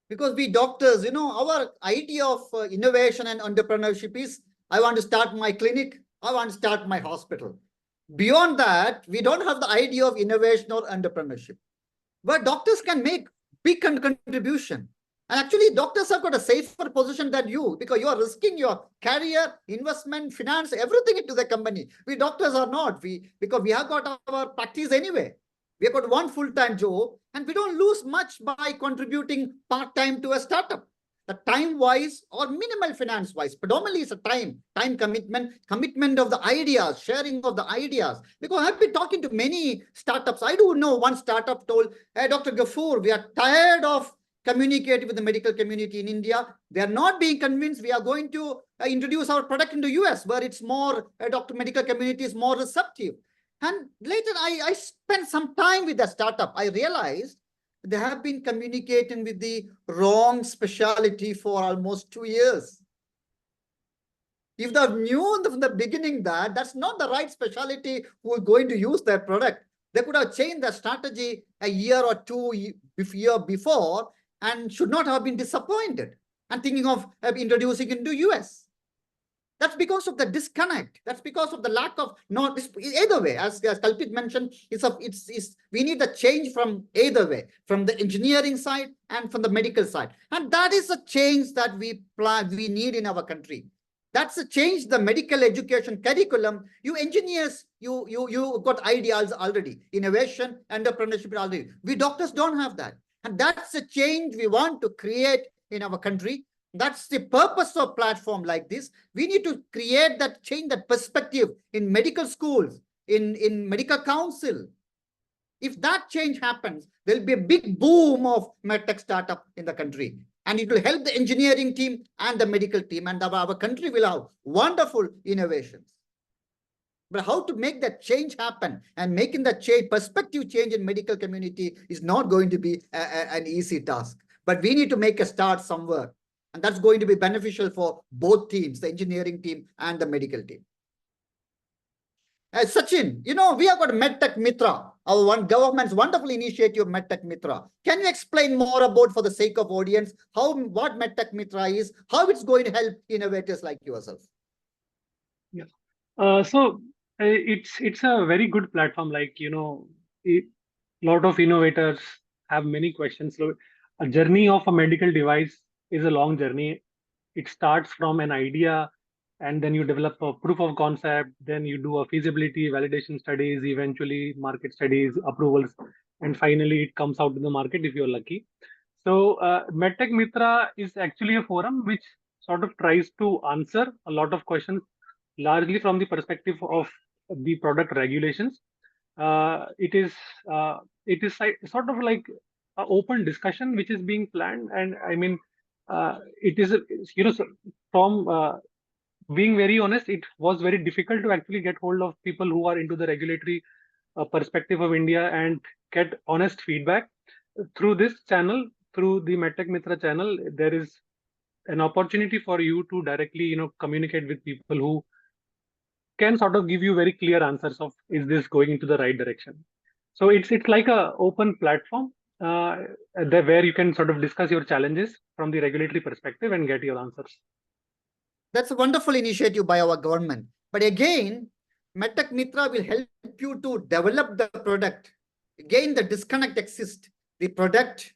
Because we doctors, our idea of innovation and entrepreneurship is, I want to start my clinic, I want to start my hospital. Beyond that, we don't have the idea of innovation or entrepreneurship, where doctors can make big contribution. And actually, doctors have got a safer position than you, because you are risking your career, investment, finance, everything into the company. We doctors are not. Because we have got our practice anyway. We have got one full-time job, and we don't lose much by contributing part-time to a startup. The time-wise or minimal finance-wise, predominantly it's a time commitment of the ideas, sharing of the ideas. Because I've been talking to many startups. I do know one startup told, hey, Dr. Ghafur, we are tired of communicating with the medical community in India. They are not being convinced. We are going to introduce our product in the US, where it's more, medical community is more receptive. And later I spent some time with the startup. I realized they have been communicating with the wrong specialty for almost 2 years. If they knew from the beginning that that's not the right specialty who is going to use their product, they could have changed their strategy a year or two year before and should not have been disappointed and thinking of introducing into US. That's because of the disconnect. That's because of the lack of either way. As Kalpit mentioned, we need the change from either way, from the engineering side and from the medical side. And that is a change that we need in our country. That's a change, the medical education curriculum. You engineers, you got ideas already, innovation, entrepreneurship already. We doctors don't have that. And that's a change we want to create in our country. That's the purpose of a platform like this. We need to create that change, that perspective in medical schools, in medical council. If that change happens, there'll be a big boom of medtech startup in the country. And it will help the engineering team and the medical team, and our country will have wonderful innovations. But how to make that change happen, and making that change, perspective change in medical community is not going to be an easy task. But we need to make a start somewhere. And that's going to be beneficial for both teams, the engineering team and the medical team. Sachin, we have got MedTech Mitra, our government's wonderful initiative, MedTech Mitra. Can you explain more about, for the sake of audience, what MedTech Mitra is, how it's going to help innovators like yourself? Yeah. So it's a very good platform. Like, lot of innovators have many questions. So a journey of a medical device is a long journey. It starts from an idea, and then you develop a proof of concept, then you do a feasibility, validation studies, eventually market studies, approvals, and finally it comes out in the market if you're lucky. So MedTech Mitra is actually a forum which sort of tries to answer a lot of questions, largely from the perspective of the product regulations. uh, it is sort of like an open discussion which is being planned, and I mean, it is from being very honest, it was very difficult to actually get hold of people who are into the regulatory perspective of India and get honest feedback. Through this channel, through the MedTech Mitra channel, there is an opportunity for you to directly communicate with people who can sort of give you very clear answers of, is this going into the right direction? So it's like a open platform where you can sort of discuss your challenges from the regulatory perspective and get your answers. That's a wonderful initiative by our government. But again, MedTech Mitra will help you to develop the product. Again, the disconnect exists. The product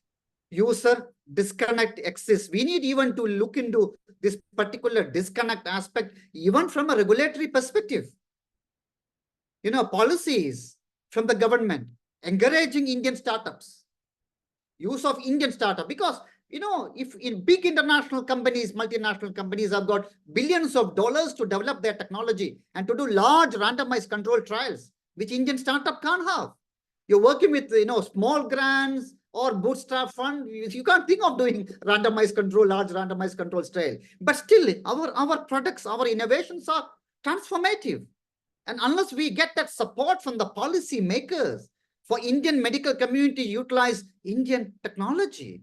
user disconnect exists. We need even to look into this particular disconnect aspect, even from a regulatory perspective. Policies from the government encouraging Indian startups, use of Indian startup, because if in big international companies, multinational companies have got billions of dollars to develop their technology and to do large randomized control trials, which Indian startup can't have. You're working with small grants or bootstrap fund. You can't think of doing randomized control, large randomized control trial. But still, our products, our innovations are transformative. And unless we get that support from the policy makers for Indian medical community utilize Indian technology,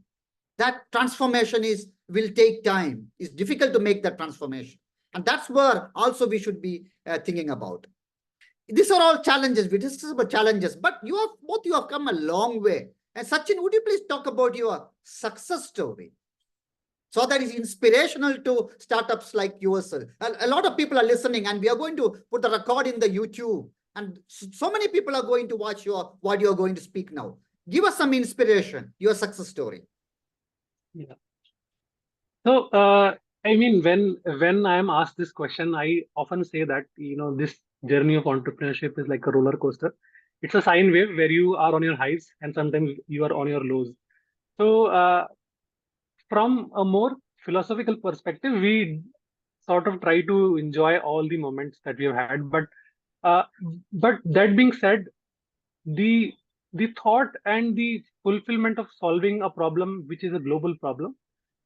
that transformation will take time. It's difficult to make that transformation. And that's where also we should be thinking about. These are all challenges. We discuss about challenges, but both you have come a long way. And Sachin, would you please talk about your success story? So that is inspirational to startups like yourself. A lot of people are listening, and we are going to put the record in the YouTube. And so many people are going to watch what you are going to speak now. Give us some inspiration, your success story. Yeah. So, I mean, when I am asked this question, I often say that this journey of entrepreneurship is like a roller coaster. It's a sine wave where you are on your highs and sometimes you are on your lows. So, from a more philosophical perspective, we sort of try to enjoy all the moments that we have had. Uh, but that being said, the thought and the fulfillment of solving a problem which is a global problem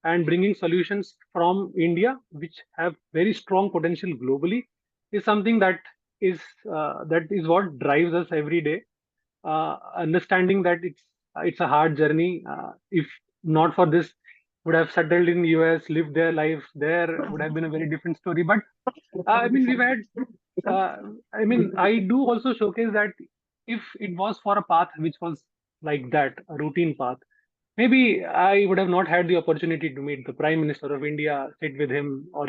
and bringing solutions from India, which have very strong potential globally, is something that is what drives us every day. Understanding that it's a hard journey. If not for this, would have settled in US, lived their life there, would have been a very different story. But I mean, we've had. I do also showcase that if it was for a path which was like that, a routine path, maybe I would have not had the opportunity to meet the Prime Minister of India, sit with him, or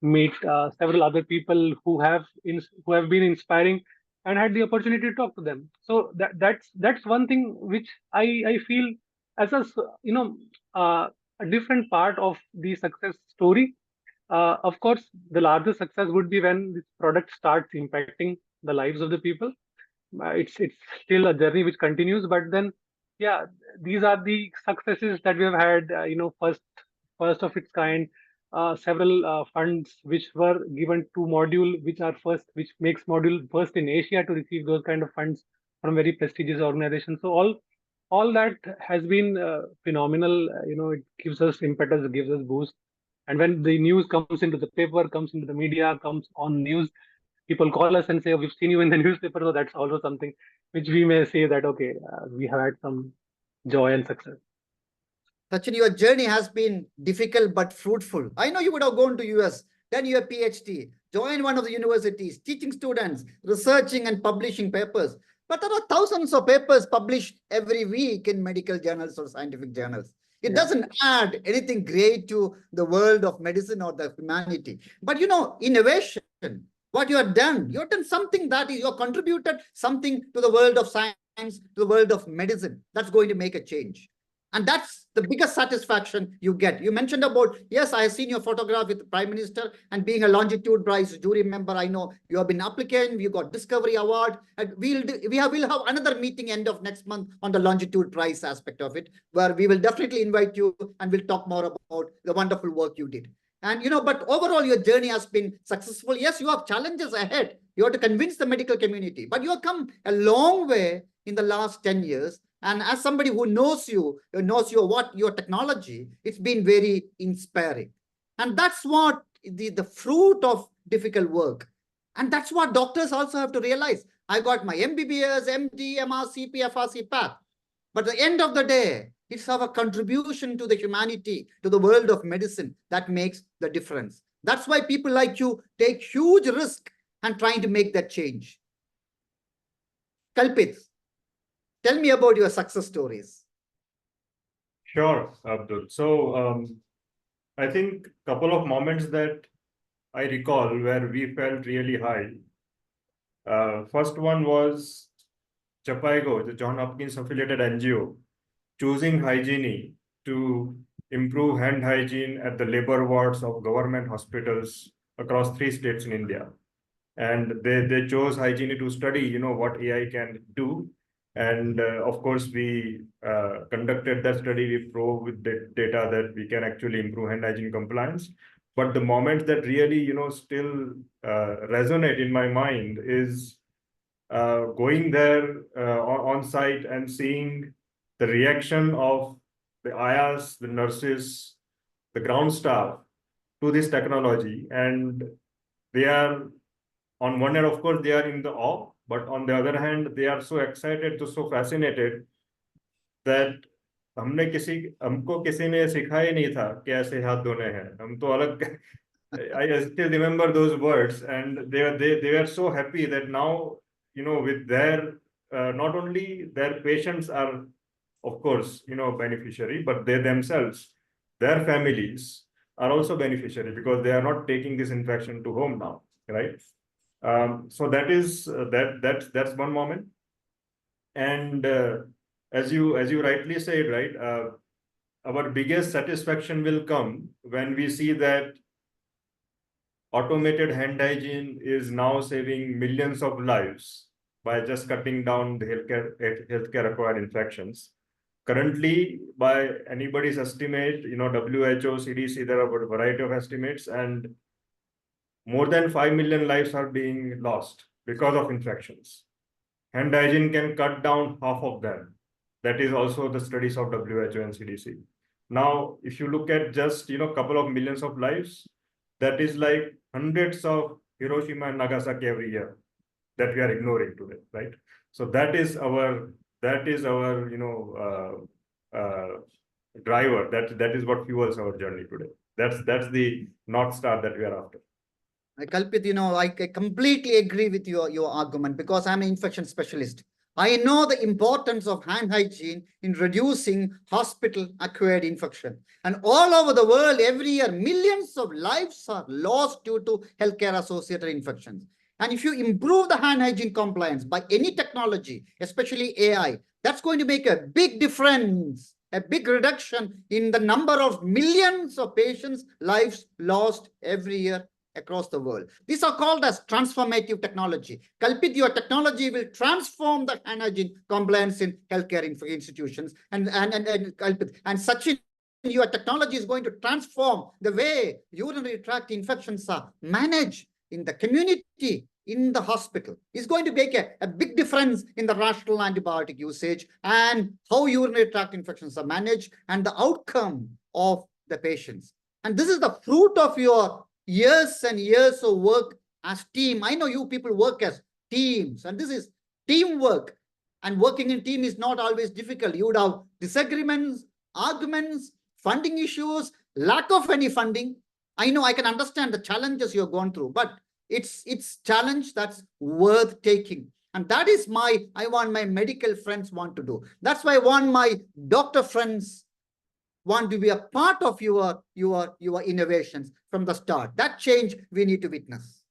meet several other people who have been inspiring and had the opportunity to talk to them. So that's one thing which I feel as a different part of the success story. Of course, the largest success would be when this product starts impacting the lives of the people. It's still a journey which continues, but then, yeah, these are the successes that we have had. First of its kind, several funds which were given to module, which makes module first in Asia to receive those kind of funds from very prestigious organizations. So all that has been phenomenal. It gives us impetus, it gives us boost. And when the news comes into the paper, comes into the media, comes on news, people call us and say, oh, we've seen you in the newspaper. So that's also something which we may say that, okay, we have had some joy and success. Sachin, your journey has been difficult but fruitful. I know you would have gone to US, done your PhD, joined one of the universities, teaching students, researching and publishing papers. But there are thousands of papers published every week in medical journals or scientific journals. It doesn't add anything great to the world of medicine or the humanity. But innovation, what you have done. You have done something that is, you have contributed something to the world of science, to the world of medicine. That's going to make a change. And that's the biggest satisfaction you get. You mentioned about, yes, I have seen your photograph with the Prime Minister, and being a Longitude Prize jury member, I know you have been applicant, you got Discovery Award, and we'll have another meeting end of next month on the Longitude Prize aspect of it, where we will definitely invite you and we'll talk more about the wonderful work you did. And, but overall, your journey has been successful. Yes, you have challenges ahead. You have to convince the medical community, but you have come a long way in the last 10 years. And as somebody who knows your technology, it's been very inspiring. And that's what the fruit of difficult work. And that's what doctors also have to realize. I got my MBBS, MD, MRCP, FRCPath. But at the end of the day, it's our contribution to the humanity, to the world of medicine that makes the difference. That's why people like you take huge risk and trying to make that change. Kalpit, tell me about your success stories. Sure, Abdul. So I think a couple of moments that I recall where we felt really high. First one was Chapaigo, the John Hopkins affiliated NGO, choosing hygiene to improve hand hygiene at the labor wards of government hospitals across 3 states in India. And they chose hygiene to study, what AI can do. And of course, we conducted that study. We proved with the data that we can actually improve hand hygiene compliance. But the moment that really, still resonate in my mind is going there on site and seeing the reaction of the ayas, the nurses, the ground staff to this technology. And they are, on one hand, of course, they are in the awe, but on the other hand, they are so excited, so fascinated that हमको किसी ने सिखाया नहीं था कैसे हाथ धोने हैं. हम तो अलग. I still remember those words, and they were so happy that now, with their not only their patients are, of course, beneficiary, but they themselves, their families are also beneficiary because they are not taking this infection to home now, right? So that is that's one moment. And as you rightly said, right, our biggest satisfaction will come when we see that automated hand hygiene is now saving millions of lives by just cutting down the healthcare acquired infections. Currently, by anybody's estimate, WHO, CDC, there are a variety of estimates, and more than 5 million lives are being lost because of infections. Hand hygiene can cut down half of them. That is also the studies of WHO and CDC. Now, if you look at just, couple of millions of lives, that is like hundreds of Hiroshima and Nagasaki every year that we are ignoring today, right? So that is our driver. That is what fuels our journey today. That's the North Star that we are after. Kalpit, I completely agree with your argument because I'm an infection specialist. I know the importance of hand hygiene in reducing hospital-acquired infection. And all over the world, every year, millions of lives are lost due to healthcare-associated infections. And if you improve the hand hygiene compliance by any technology, especially AI, that's going to make a big difference, a big reduction in the number of millions of patients' lives lost every year across the world. These are called as transformative technology. Kalpit, your technology will transform the hand hygiene compliance in healthcare institutions. And Kalpit, and Sachin, your technology is going to transform the way urinary tract infections are managed in the community, in the hospital. It's going to make a big difference in the rational antibiotic usage and how urinary tract infections are managed and the outcome of the patients. And this is the fruit of your years and years of work as team. I know you people work as teams, and this is teamwork. And working in team is not always difficult. You would have disagreements, arguments, funding issues, lack of any funding. I know I can understand the challenges you've gone through, but it's challenge that's worth taking. And that is I want my medical friends want to do. That's why I want my doctor friends want to be a part of your innovations from the start. That change we need to witness.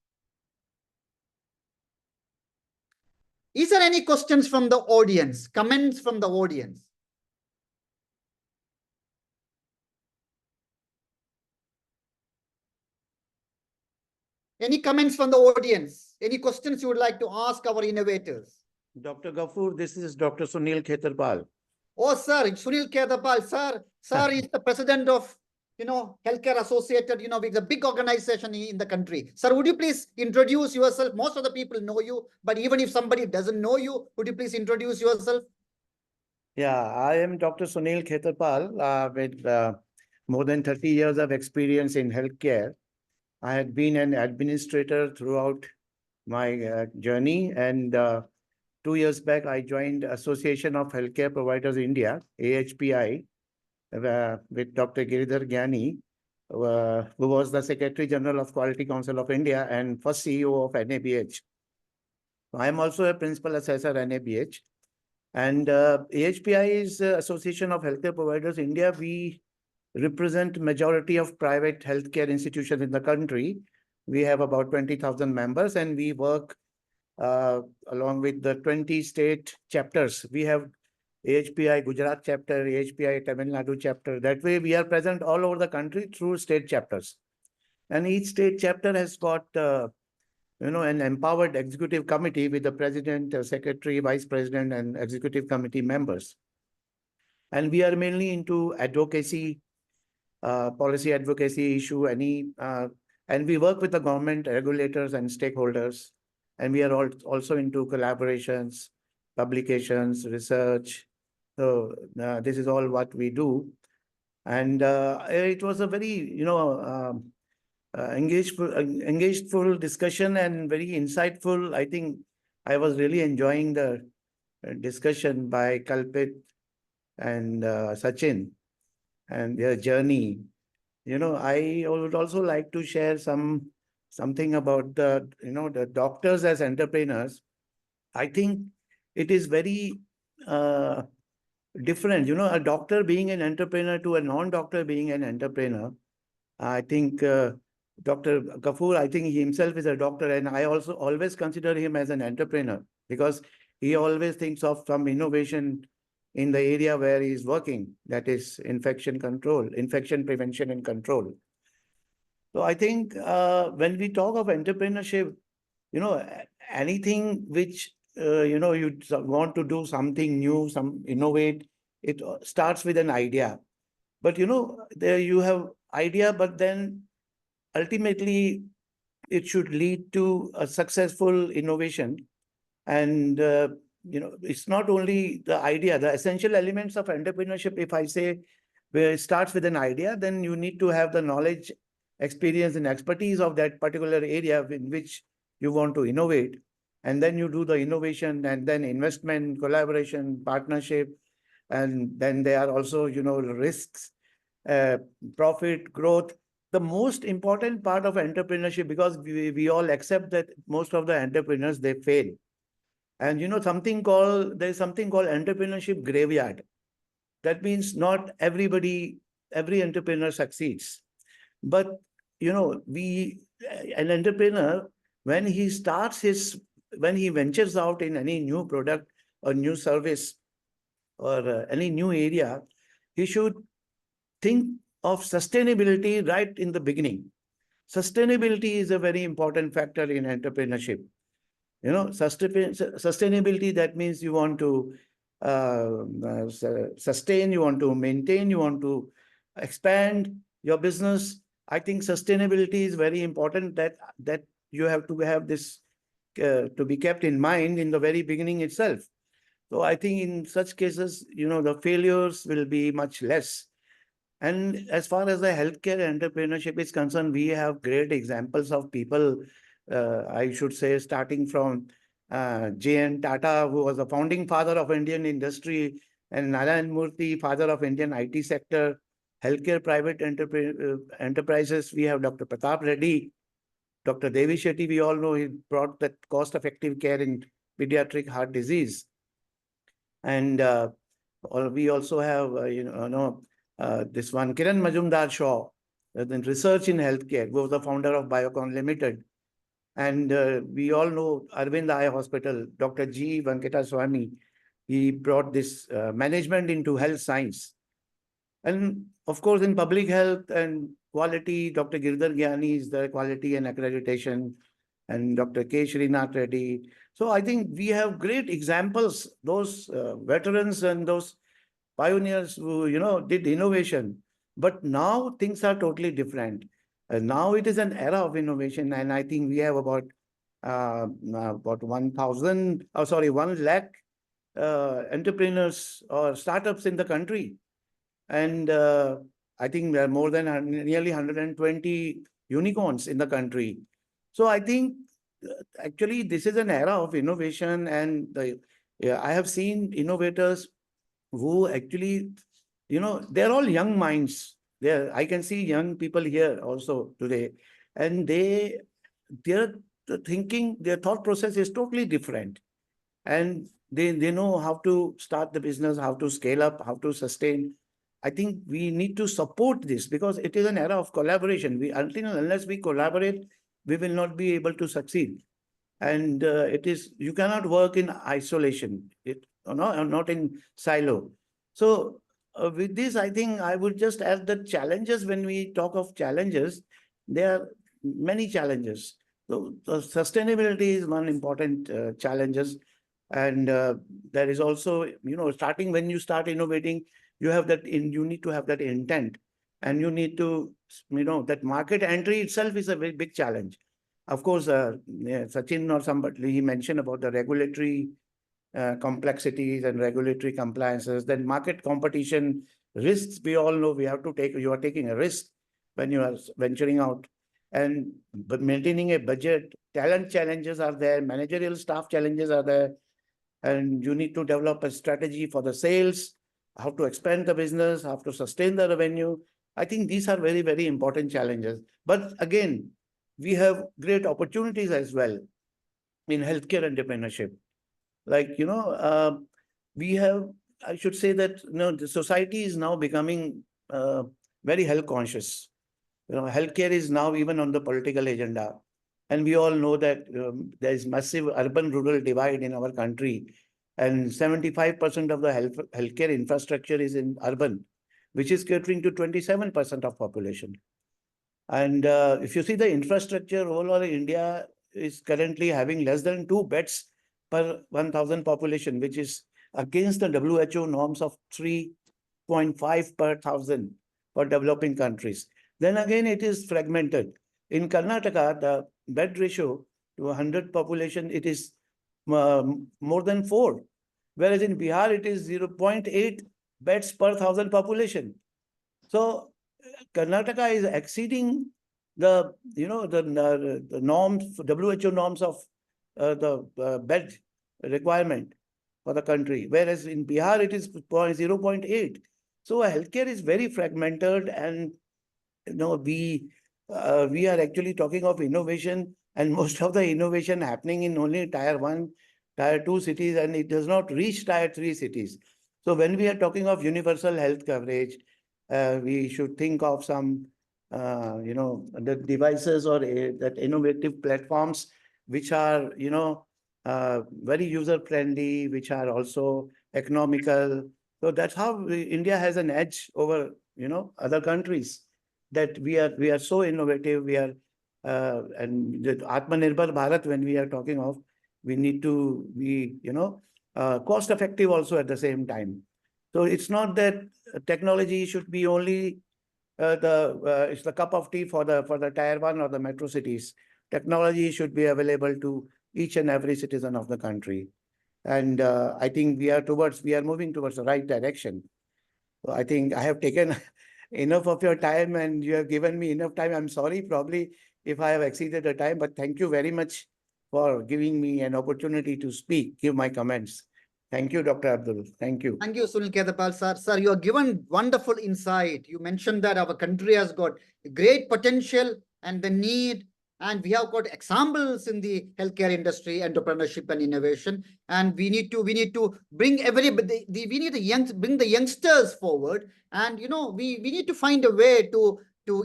Is there any questions from the audience? Comments from the audience? Any comments from the audience? Any questions you would like to ask our innovators? Dr. Ghafur, this is Dr. Sunil Khetarpal. Oh, sir, Sunil Kedapal, sir. Sir is the president of, Healthcare Associated, with a big organization in the country. Sir, would you please introduce yourself? Most of the people know you, but even if somebody doesn't know you, would you please introduce yourself? Yeah, I am Dr. Sunil Khetarpal with more than 30 years of experience in healthcare. I had been an administrator throughout my journey, and 2 years back, I joined Association of Healthcare Providers India, AHPI, with Dr. Giridhar Gyani, who was the Secretary General of Quality Council of India and first CEO of NABH. I am also a Principal Assessor NABH. And AHPI is Association of Healthcare Providers India. We represent majority of private healthcare institutions in the country. We have about 20,000 members, and we work along with the 20 state chapters. We have AHPI Gujarat chapter, AHPI Tamil Nadu chapter. That way, we are present all over the country through state chapters. And each state chapter has got an empowered executive committee with the president, secretary, vice president, and executive committee members. And we are mainly into advocacy, policy advocacy issue, and we work with the government, regulators, and stakeholders. And we are also into collaborations, publications, research. So this is all what we do. And it was a very, engaged discussion and very insightful. I think I was really enjoying the discussion by Kalpit and Sachin and their journey. I would also like to share something about the doctors as entrepreneurs. I think it is very different. A doctor being an entrepreneur to a non-doctor being an entrepreneur. I think Dr. Ghafur, I think he himself is a doctor, and I also always consider him as an entrepreneur because he always thinks of some innovation in the area where he is working, that is infection prevention and control. So I think when we talk of entrepreneurship, anything which, you want to do something new, innovate, it starts with an idea. But, there you have idea, but then ultimately it should lead to a successful innovation. And, it's not only the idea, the essential elements of entrepreneurship, if I say, where it starts with an idea, then you need to have the knowledge, experience, and expertise of that particular area in which you want to innovate. And then you do the innovation, and then investment, collaboration, partnership. And then there are also, risks, profit, growth. The most important part of entrepreneurship, because we all accept that most of the entrepreneurs, they fail. And there's something called entrepreneurship graveyard. That means not every entrepreneur succeeds. But, an entrepreneur, when he ventures out in any new product or new service or any new area, he should think of sustainability right in the beginning. Sustainability is a very important factor in entrepreneurship. Sustainability, that means you want to sustain, you want to maintain, you want to expand your business. I think sustainability is very important, that you have to have this to be kept in mind in the very beginning itself. So I think in such cases, the failures will be much less. And as far as the healthcare entrepreneurship is concerned, we have great examples of people, I should say, starting from J.N. Tata, who was the founding father of Indian industry, and Narayan Murthy, father of Indian IT sector. Healthcare private enterprises, we have Dr. Pratap Reddy, Dr. Devi Shetty, we all know he brought that cost-effective care in pediatric heart disease. And we also have, this one, Kiran Majumdar Shaw, the research in healthcare, who was the founder of Biocon Limited. And we all know Arvind Eye Hospital, Dr. G. Venkata Swamy, he brought this management into health science. And of course, in public health and quality, Dr. Girdhar Gyani is the quality and accreditation, and Dr. K. Srinath Reddy. So I think we have great examples, those veterans and those pioneers who, did innovation. But now things are totally different. Now it is an era of innovation, and I think we have about 1 lakh entrepreneurs or startups in the country. And I think there are more than nearly 120 unicorns in the country. So I think actually this is an era of innovation, and I have seen innovators who actually, they're all young minds. I can see young people here also today, and their thinking, their thought process is totally different. And they know how to start the business, how to scale up, how to sustain. I think we need to support this because it is an era of collaboration. Unless we collaborate, we will not be able to succeed. And you cannot work in isolation, not in silo. So with this, I think I would just add the challenges. When we talk of challenges, there are many challenges. So sustainability is one important challenges. And there is also, starting when you start innovating, you need to have that intent, and you need to, that market entry itself is a very big challenge. Of course, Sachin or somebody, he mentioned about the regulatory complexities and regulatory compliances, then market competition risks. We all know we have to take, you are taking a risk when you are venturing out, but maintaining a budget, talent challenges are there, managerial staff challenges are there, and you need to develop a strategy for the sales, how to expand the business, how to sustain the revenue. I think these are very, very important challenges. But again, we have great opportunities as well in healthcare entrepreneurship. Like, we have, I should say that, the society is now becoming very health conscious. Healthcare is now even on the political agenda. And we all know that there is massive urban-rural divide in our country. And 75% of the healthcare infrastructure is in urban, which is catering to 27% of population. And if you see the infrastructure, all over India is currently having less than 2 beds per 1,000 population, which is against the WHO norms of 3.5 per 1,000 for developing countries. Then again, it is fragmented. In Karnataka, the bed ratio to 100 population, it is more than 4. Whereas in Bihar, it is 0.8 beds per 1,000 population. So Karnataka is exceeding the norms, WHO norms of the bed requirement for the country. Whereas in Bihar, it is 0.8. So healthcare is very fragmented, and we are actually talking of innovation, and most of the innovation happening in only Tier 1, Tier 2 cities, and it does not reach Tier 3 cities. So when we are talking of universal health coverage, we should think of some, the devices or that innovative platforms which are, very user-friendly, which are also economical. So that's how India has an edge over, other countries, that we are so innovative. We are, and the Atmanirbhar Bharat, when we are talking of, we need to be, cost effective also at the same time. So it's not that technology should be only it's the cup of tea for the Tier 1 or the metro cities. Technology should be available to each and every citizen of the country. And I think we are moving towards the right direction. So I think I have taken enough of your time, and you have given me enough time. I'm sorry, probably, if I have exceeded the time, but thank you very much for giving me an opportunity to speak, give my comments. Thank you, Dr. Abdul. Thank you. Thank you, Sunil Khetapal, sir. Sir, you have given wonderful insight. You mentioned that our country has got great potential and the need, and we have got examples in the healthcare industry, entrepreneurship and innovation. And we need to bring everybody, we need to bring the youngsters forward. And, we need to find a way to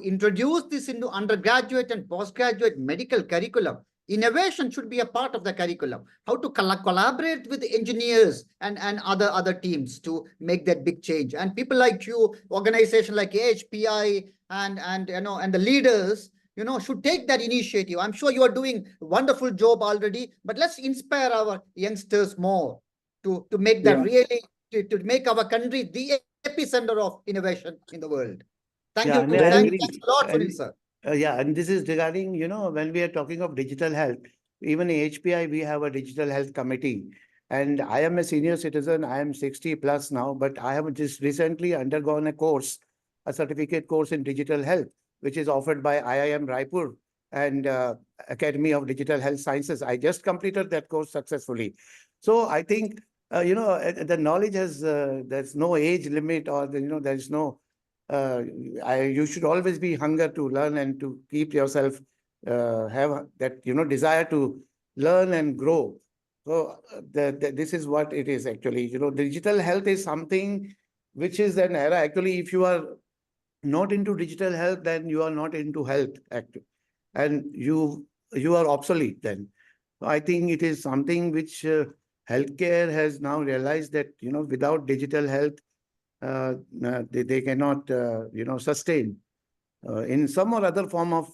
introduce this into undergraduate and postgraduate medical curriculum. Innovation should be a part of the curriculum. How to collaborate with engineers and other teams to make that big change. And people like you, organization like AHPI and the leaders, should take that initiative. I'm sure you are doing a wonderful job already, but let's inspire our youngsters more to make that really, to make our country the epicenter of innovation in the world. Thank you. Thanks a lot, Sunil sir. Yeah, and this is regarding, when we are talking of digital health, even in HPI, we have a digital health committee. And I am a senior citizen. I am 60 plus now, but I have just recently undergone a certificate course in digital health, which is offered by IIM Raipur and Academy of Digital Health Sciences. I just completed that course successfully. So I think, the knowledge has, there's no age limit, or, there's no, you should always be hunger to learn and to keep yourself, have that, desire to learn and grow. So this is what it is actually. Digital health is something which is an era. Actually, if you are not into digital health, then you are not into health, actually, and you are obsolete then. So I think it is something which healthcare has now realized that, without digital health, they cannot, sustain. In some or other form of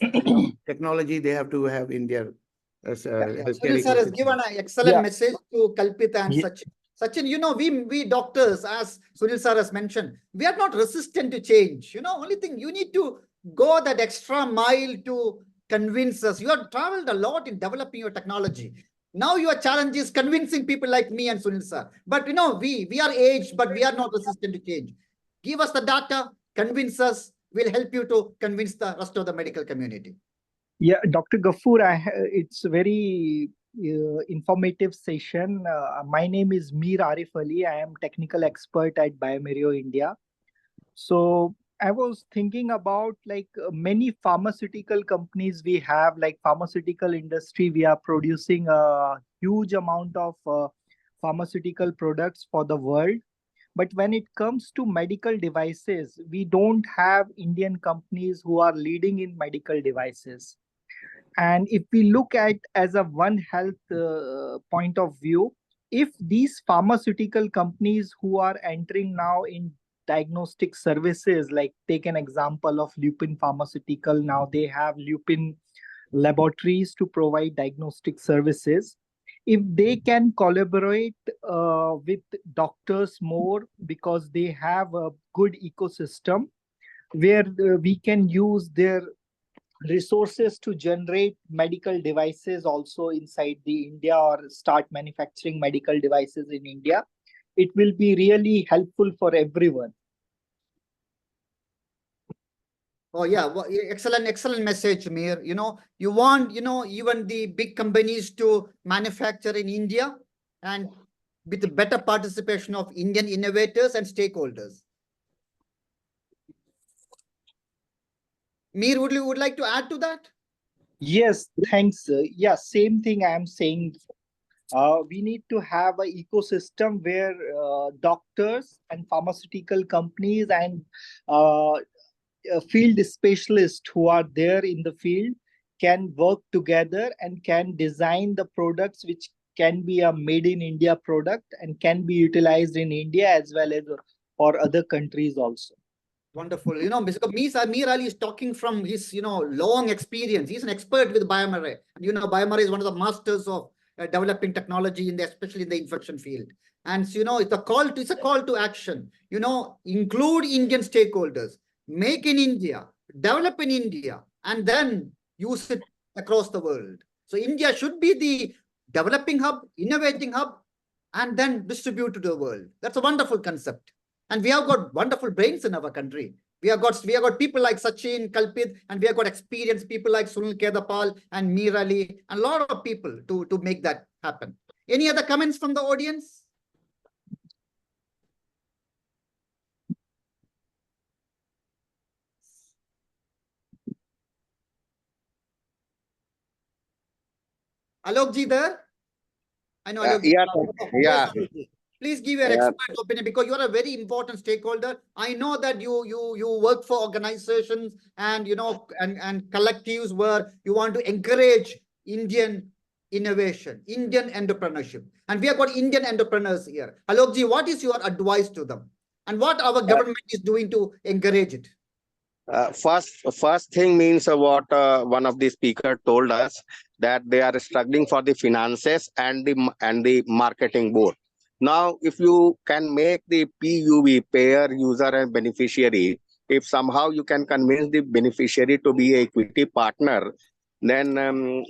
technology, they have to have in their Sunil sir has given an excellent message to Kalpit and Sachin. Sachin, we doctors, as Sunil sir has mentioned, we are not resistant to change. Only thing, you need to go that extra mile to convince us. You have traveled a lot in developing your technology. Now your challenge is convincing people like me and Sunil sir. But we are aged, but we are not resistant to change. Give us the data, convince us. We'll help you to convince the rest of the medical community. Yeah, Dr. Ghafur, it's a very informative session. My name is Mir Arif Ali. I am technical expert at Biomerio India. So I was thinking about many pharmaceutical companies we have, like pharmaceutical industry, we are producing a huge amount of pharmaceutical products for the world. But when it comes to medical devices, we don't have Indian companies who are leading in medical devices. And if we look at as a One Health point of view, if these pharmaceutical companies who are entering now in diagnostic services, like take an example of Lupin Pharmaceutical, now they have Lupin laboratories to provide diagnostic services. If they can collaborate with doctors more, because they have a good ecosystem where we can use their resources to generate medical devices also inside the India, or start manufacturing medical devices in India, it will be really helpful for everyone. Oh yeah, well, excellent message, Mir. You want, even the big companies to manufacture in India, and with the better participation of Indian innovators and stakeholders. Mir, would you like to add to that? Yes, thanks. Yeah, same thing I am saying. We need to have an ecosystem where doctors and pharmaceutical companies and field specialists who are there in the field can work together and can design the products which can be a made in India product and can be utilized in India as well as for other countries also. Wonderful. Because Mir Ali is talking from his, long experience. He's an expert with Biomerio. Biomerio is one of the masters of developing technology especially in the infection field. And so, it's a call to action. Include Indian stakeholders, make in India, develop in India, and then use it across the world. So India should be the developing hub, innovating hub, and then distribute to the world. That's a wonderful concept. And we have got wonderful brains in our country. We have got people like Sachin, Kalpit, and we have got experienced people like Sunil Kedapal and Mir Ali, and a lot of people to make that happen. Any other comments from the audience? Alokji there? I know Alokji. Yeah. Please give your expert opinion, because you are a very important stakeholder. I know that you work for organizations and and collectives where you want to encourage Indian innovation, Indian entrepreneurship. And we have got Indian entrepreneurs here. Alokji, what is your advice to them? And what our government is doing to encourage it? First thing means what one of the speaker told us, that they are struggling for the finances and the marketing both. Now, if you can make the PUB, payer, user, and beneficiary, if somehow you can convince the beneficiary to be a equity partner, then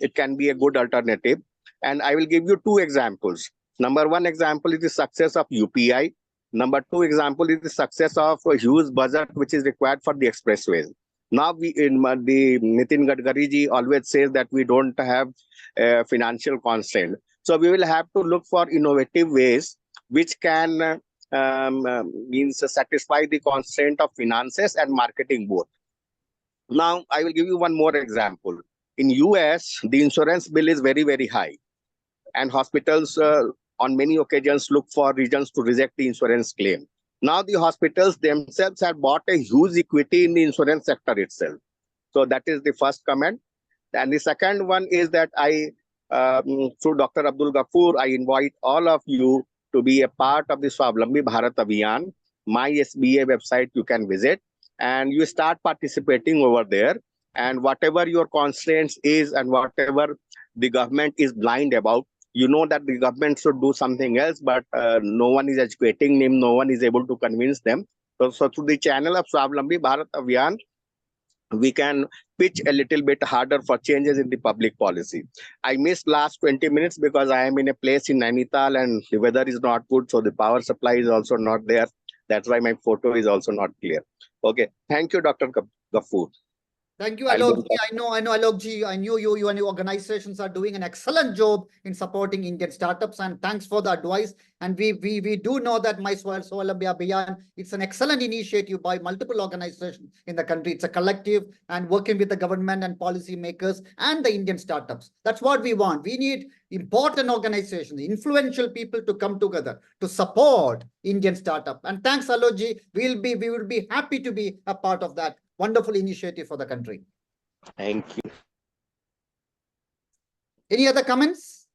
it can be a good alternative. And I will give you two examples. Number one example is the success of UPI. Number two example is the success of a huge budget which is required for the expressways. Now, the Nitin Gadkari ji always says that we don't have financial constraint. So we will have to look for innovative ways which can means satisfy the constraint of finances and marketing both. Now, I will give you one more example. In US, the insurance bill is very, very high, and hospitals on many occasions look for reasons to reject the insurance claim. Now the hospitals themselves have bought a huge equity in the insurance sector itself. So that is the first comment. And the second one is that I, through Dr. Abdul Ghafur, I invite all of you to be a part of the Swavlambi Bharat Abhiyan. My SBA website you can visit, and you start participating over there. And whatever your constraints is and whatever the government is blind about, you know that the government should do something else, but no one is educating them, no one is able to convince them. So through the channel of Swavlambi Bharat Abhiyan, we can pitch a little bit harder for changes in the public policy. I missed last 20 minutes because I am in a place in Nainital and the weather is not good, so the power supply is also not there. That's why my photo is also not clear. Okay, thank you, Dr. Ghafur. Thank you, Alokji. I know, Alokji. I knew you and your organizations are doing an excellent job in supporting Indian startups. And thanks for the advice. And we do know that My Swavlambi Abhiyan, it's an excellent initiative by multiple organizations in the country. It's a collective and working with the government and policy makers and the Indian startups. That's what we want. We need important organizations, influential people to come together to support Indian startup. And thanks, Alokji. We will be happy to be a part of that wonderful initiative for the country. Thank you. Any other comments?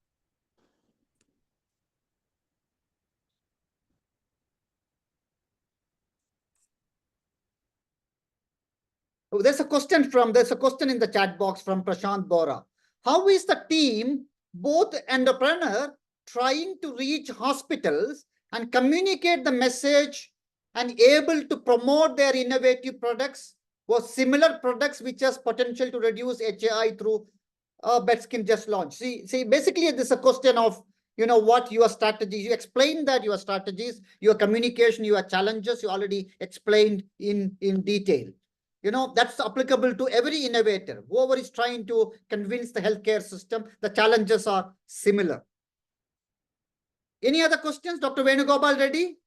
Oh, there's a question in the chat box from Prashant Bora. How is the team, both entrepreneur, trying to reach hospitals and communicate the message and able to promote their innovative products or similar products which has potential to reduce HAI through bed skin just launched? See, basically this is a question of, what your strategies. You explained that your strategies, your communication, your challenges, you already explained in detail. That's applicable to every innovator. Whoever is trying to convince the healthcare system, the challenges are similar. Any other questions? Dr. Venugopal Reddy?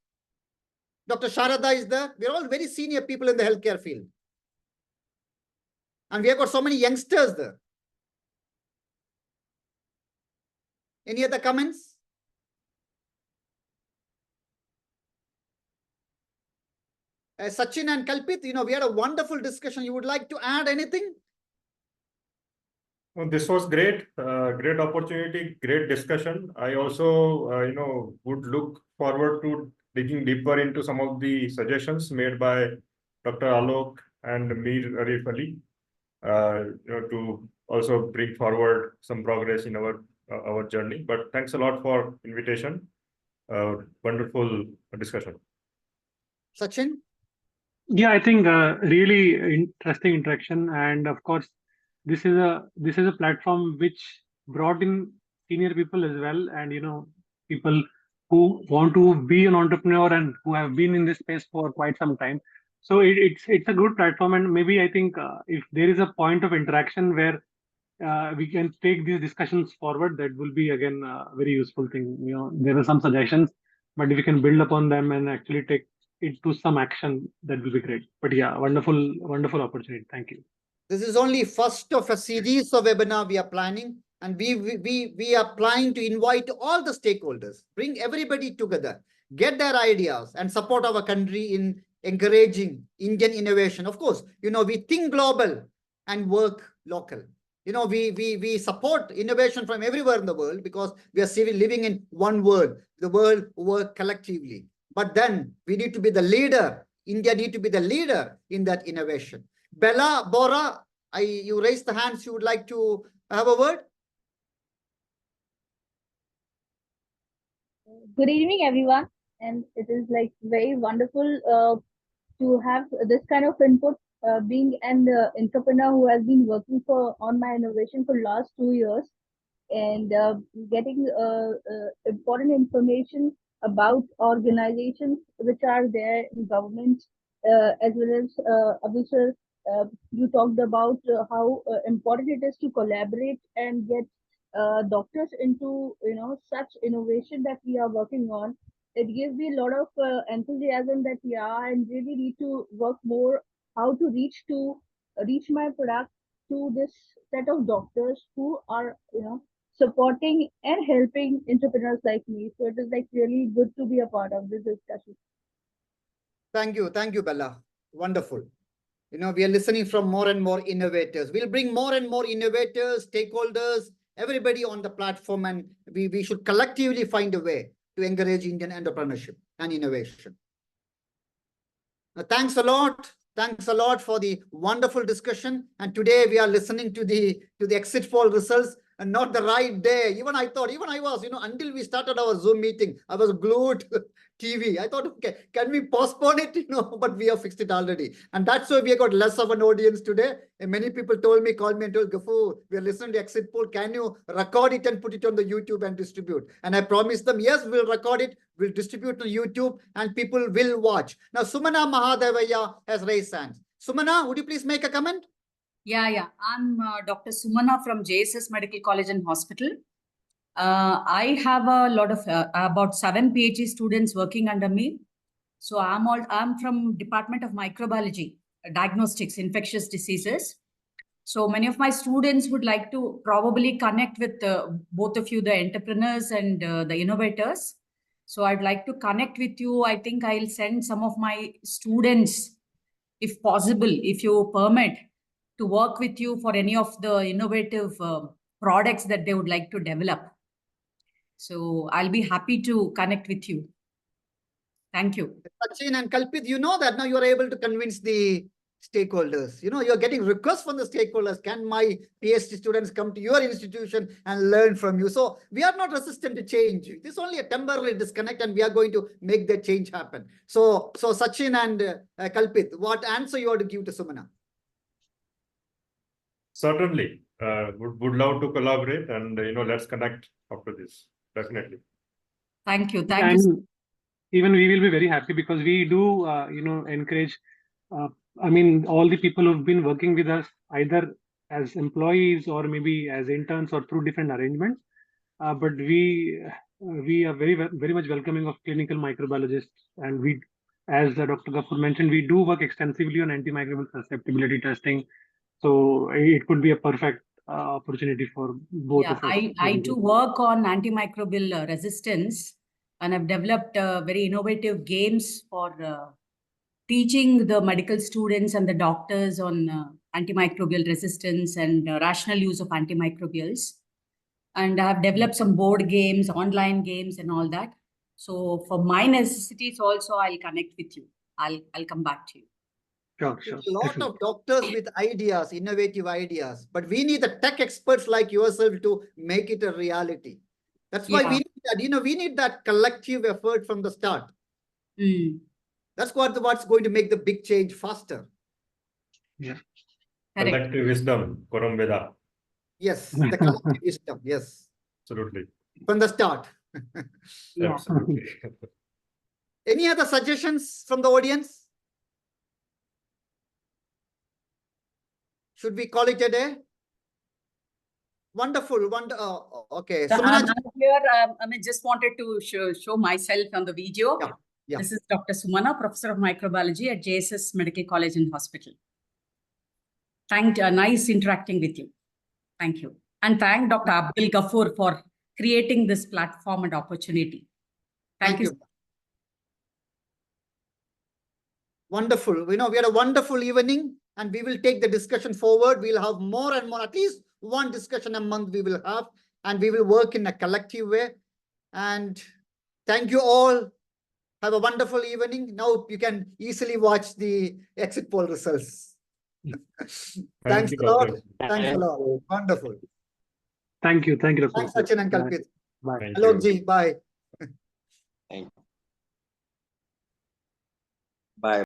Dr. Sharada is there. We're all very senior people in the healthcare field. And we have got so many youngsters there. Any other comments? Sachin and Kalpit, we had a wonderful discussion. You would like to add anything? Well, this was great, great opportunity, great discussion. I also, would look forward to digging deeper into some of the suggestions made by Dr. Alok and Mir Arif Ali, to also bring forward some progress in our journey. But thanks a lot for invitation. Wonderful discussion. Sachin? Yeah, I think really interesting interaction, and of course, this is a platform which brought in senior people as well, and people who want to be an entrepreneur and who have been in this space for quite some time. So it's a good platform, and maybe I think if there is a point of interaction where we can take these discussions forward, that will be again a very useful thing. There are some suggestions, but if we can build upon them and actually take it to some action, that will be great. But yeah, wonderful opportunity. Thank you. This is only first of a series of webinar we are planning, and we are planning to invite all the stakeholders, bring everybody together, get their ideas, and support our country in encouraging Indian innovation. Of course, we think global and work local. we support innovation from everywhere in the world because we are living in one world. The world work collectively. But then we need to be the leader. India need to be the leader in that innovation. Bella, Bora, you raised the hands. You would like to have a word? Good evening, everyone. And it is like very wonderful to have this kind of input. Being an entrepreneur who has been working on my innovation for last 2 years, and getting important information about organizations which are there in government, as well as Abdul, you talked about how important it is to collaborate and get doctors into such innovation that we are working on. It gives me a lot of enthusiasm that I really need to work more how to reach my product to this set of doctors who are supporting and helping entrepreneurs like me. So it is like really good to be a part of this discussion. Thank you, Bella. Wonderful. We are listening from more and more innovators. We'll bring more and more innovators, stakeholders, everybody on the platform, and we should collectively find a way to encourage Indian entrepreneurship and innovation. Thanks a lot. Thanks a lot for the wonderful discussion. And today we are listening to the exit poll results, and not the right day. Even I was, until we started our Zoom meeting, I was glued to TV. I thought, okay, can we postpone it? But we have fixed it already. And that's why we got less of an audience today. And many people called me and told, Ghafur, we are listening to exit poll. Can you record it and put it on the YouTube and distribute? And I promised them, yes, we'll record it. We'll distribute to YouTube and people will watch. Now, Sumana Mahadevaya has raised hands. Sumana, would you please make a comment? Yeah. I'm Dr. Sumana from JSS Medical College and Hospital. I have a lot of about 7 PhD students working under me. So I'm from Department of Microbiology, Diagnostics, Infectious Diseases. So many of my students would like to probably connect with both of you, the entrepreneurs and the innovators. So I'd like to connect with you. I think I'll send some of my students, if possible, if you permit, to work with you for any of the innovative products that they would like to develop. So I'll be happy to connect with you. Thank you. Sachin and Kalpit, you know that now you are able to convince the stakeholders. You're getting requests from the stakeholders. Can my PhD students come to your institution and learn from you? So we are not resistant to change. This is only a temporary disconnect, and we are going to make that change happen. So Sachin and Kalpit, what answer you want to give to Sumana? Certainly. Would love to collaborate, and let's connect after this. Definitely. Thank you. Thank you. Even we will be very happy because we do, encourage, all the people who've been working with us either as employees or maybe as interns or through different arrangements. But we are very much welcoming of clinical microbiologists, and we, as Dr. Ghafur mentioned, we do work extensively on antimicrobial susceptibility testing. So it could be a perfect opportunity for both of us. I do work on antimicrobial resistance, and I've developed very innovative games for teaching the medical students and the doctors on antimicrobial resistance and rational use of antimicrobials. And I've developed some board games, online games and all that. So for my necessities also, I'll connect with you. I'll come back to you. Sure. A lot of doctors with ideas, innovative ideas, but we need the tech experts like yourself to make it a reality. That's why we need that. We need that collective effort from the start. That's what's going to make the big change faster. Yeah. Collective wisdom, QuorumVeda. Yes, the collective wisdom. Yes. Absolutely. From the start. Absolutely. Any other suggestions from the audience? Should we call it a day? Wonderful. Okay. So I'm here. I just wanted to show myself on the video. Yeah. This is Dr. Sumana, Professor of Microbiology at JSS Medical College and Hospital. Nice interacting with you. Thank you. And thank Dr. Abdul Ghafur for creating this platform and opportunity. Thank you. Wonderful. We had a wonderful evening, and we will take the discussion forward. We'll have more and more, at least one discussion a month we will have, and we will work in a collective way. And thank you all. Have a wonderful evening. Now you can easily watch the exit poll results. Thanks you, a lot. Doctor. Thanks a lot. Wonderful. Thank you. Thank you, Dr. Thanks, Sachin and Bye. Kalpit. Bye. Thank Hello, you. Ji. Bye. Thank you. Bye.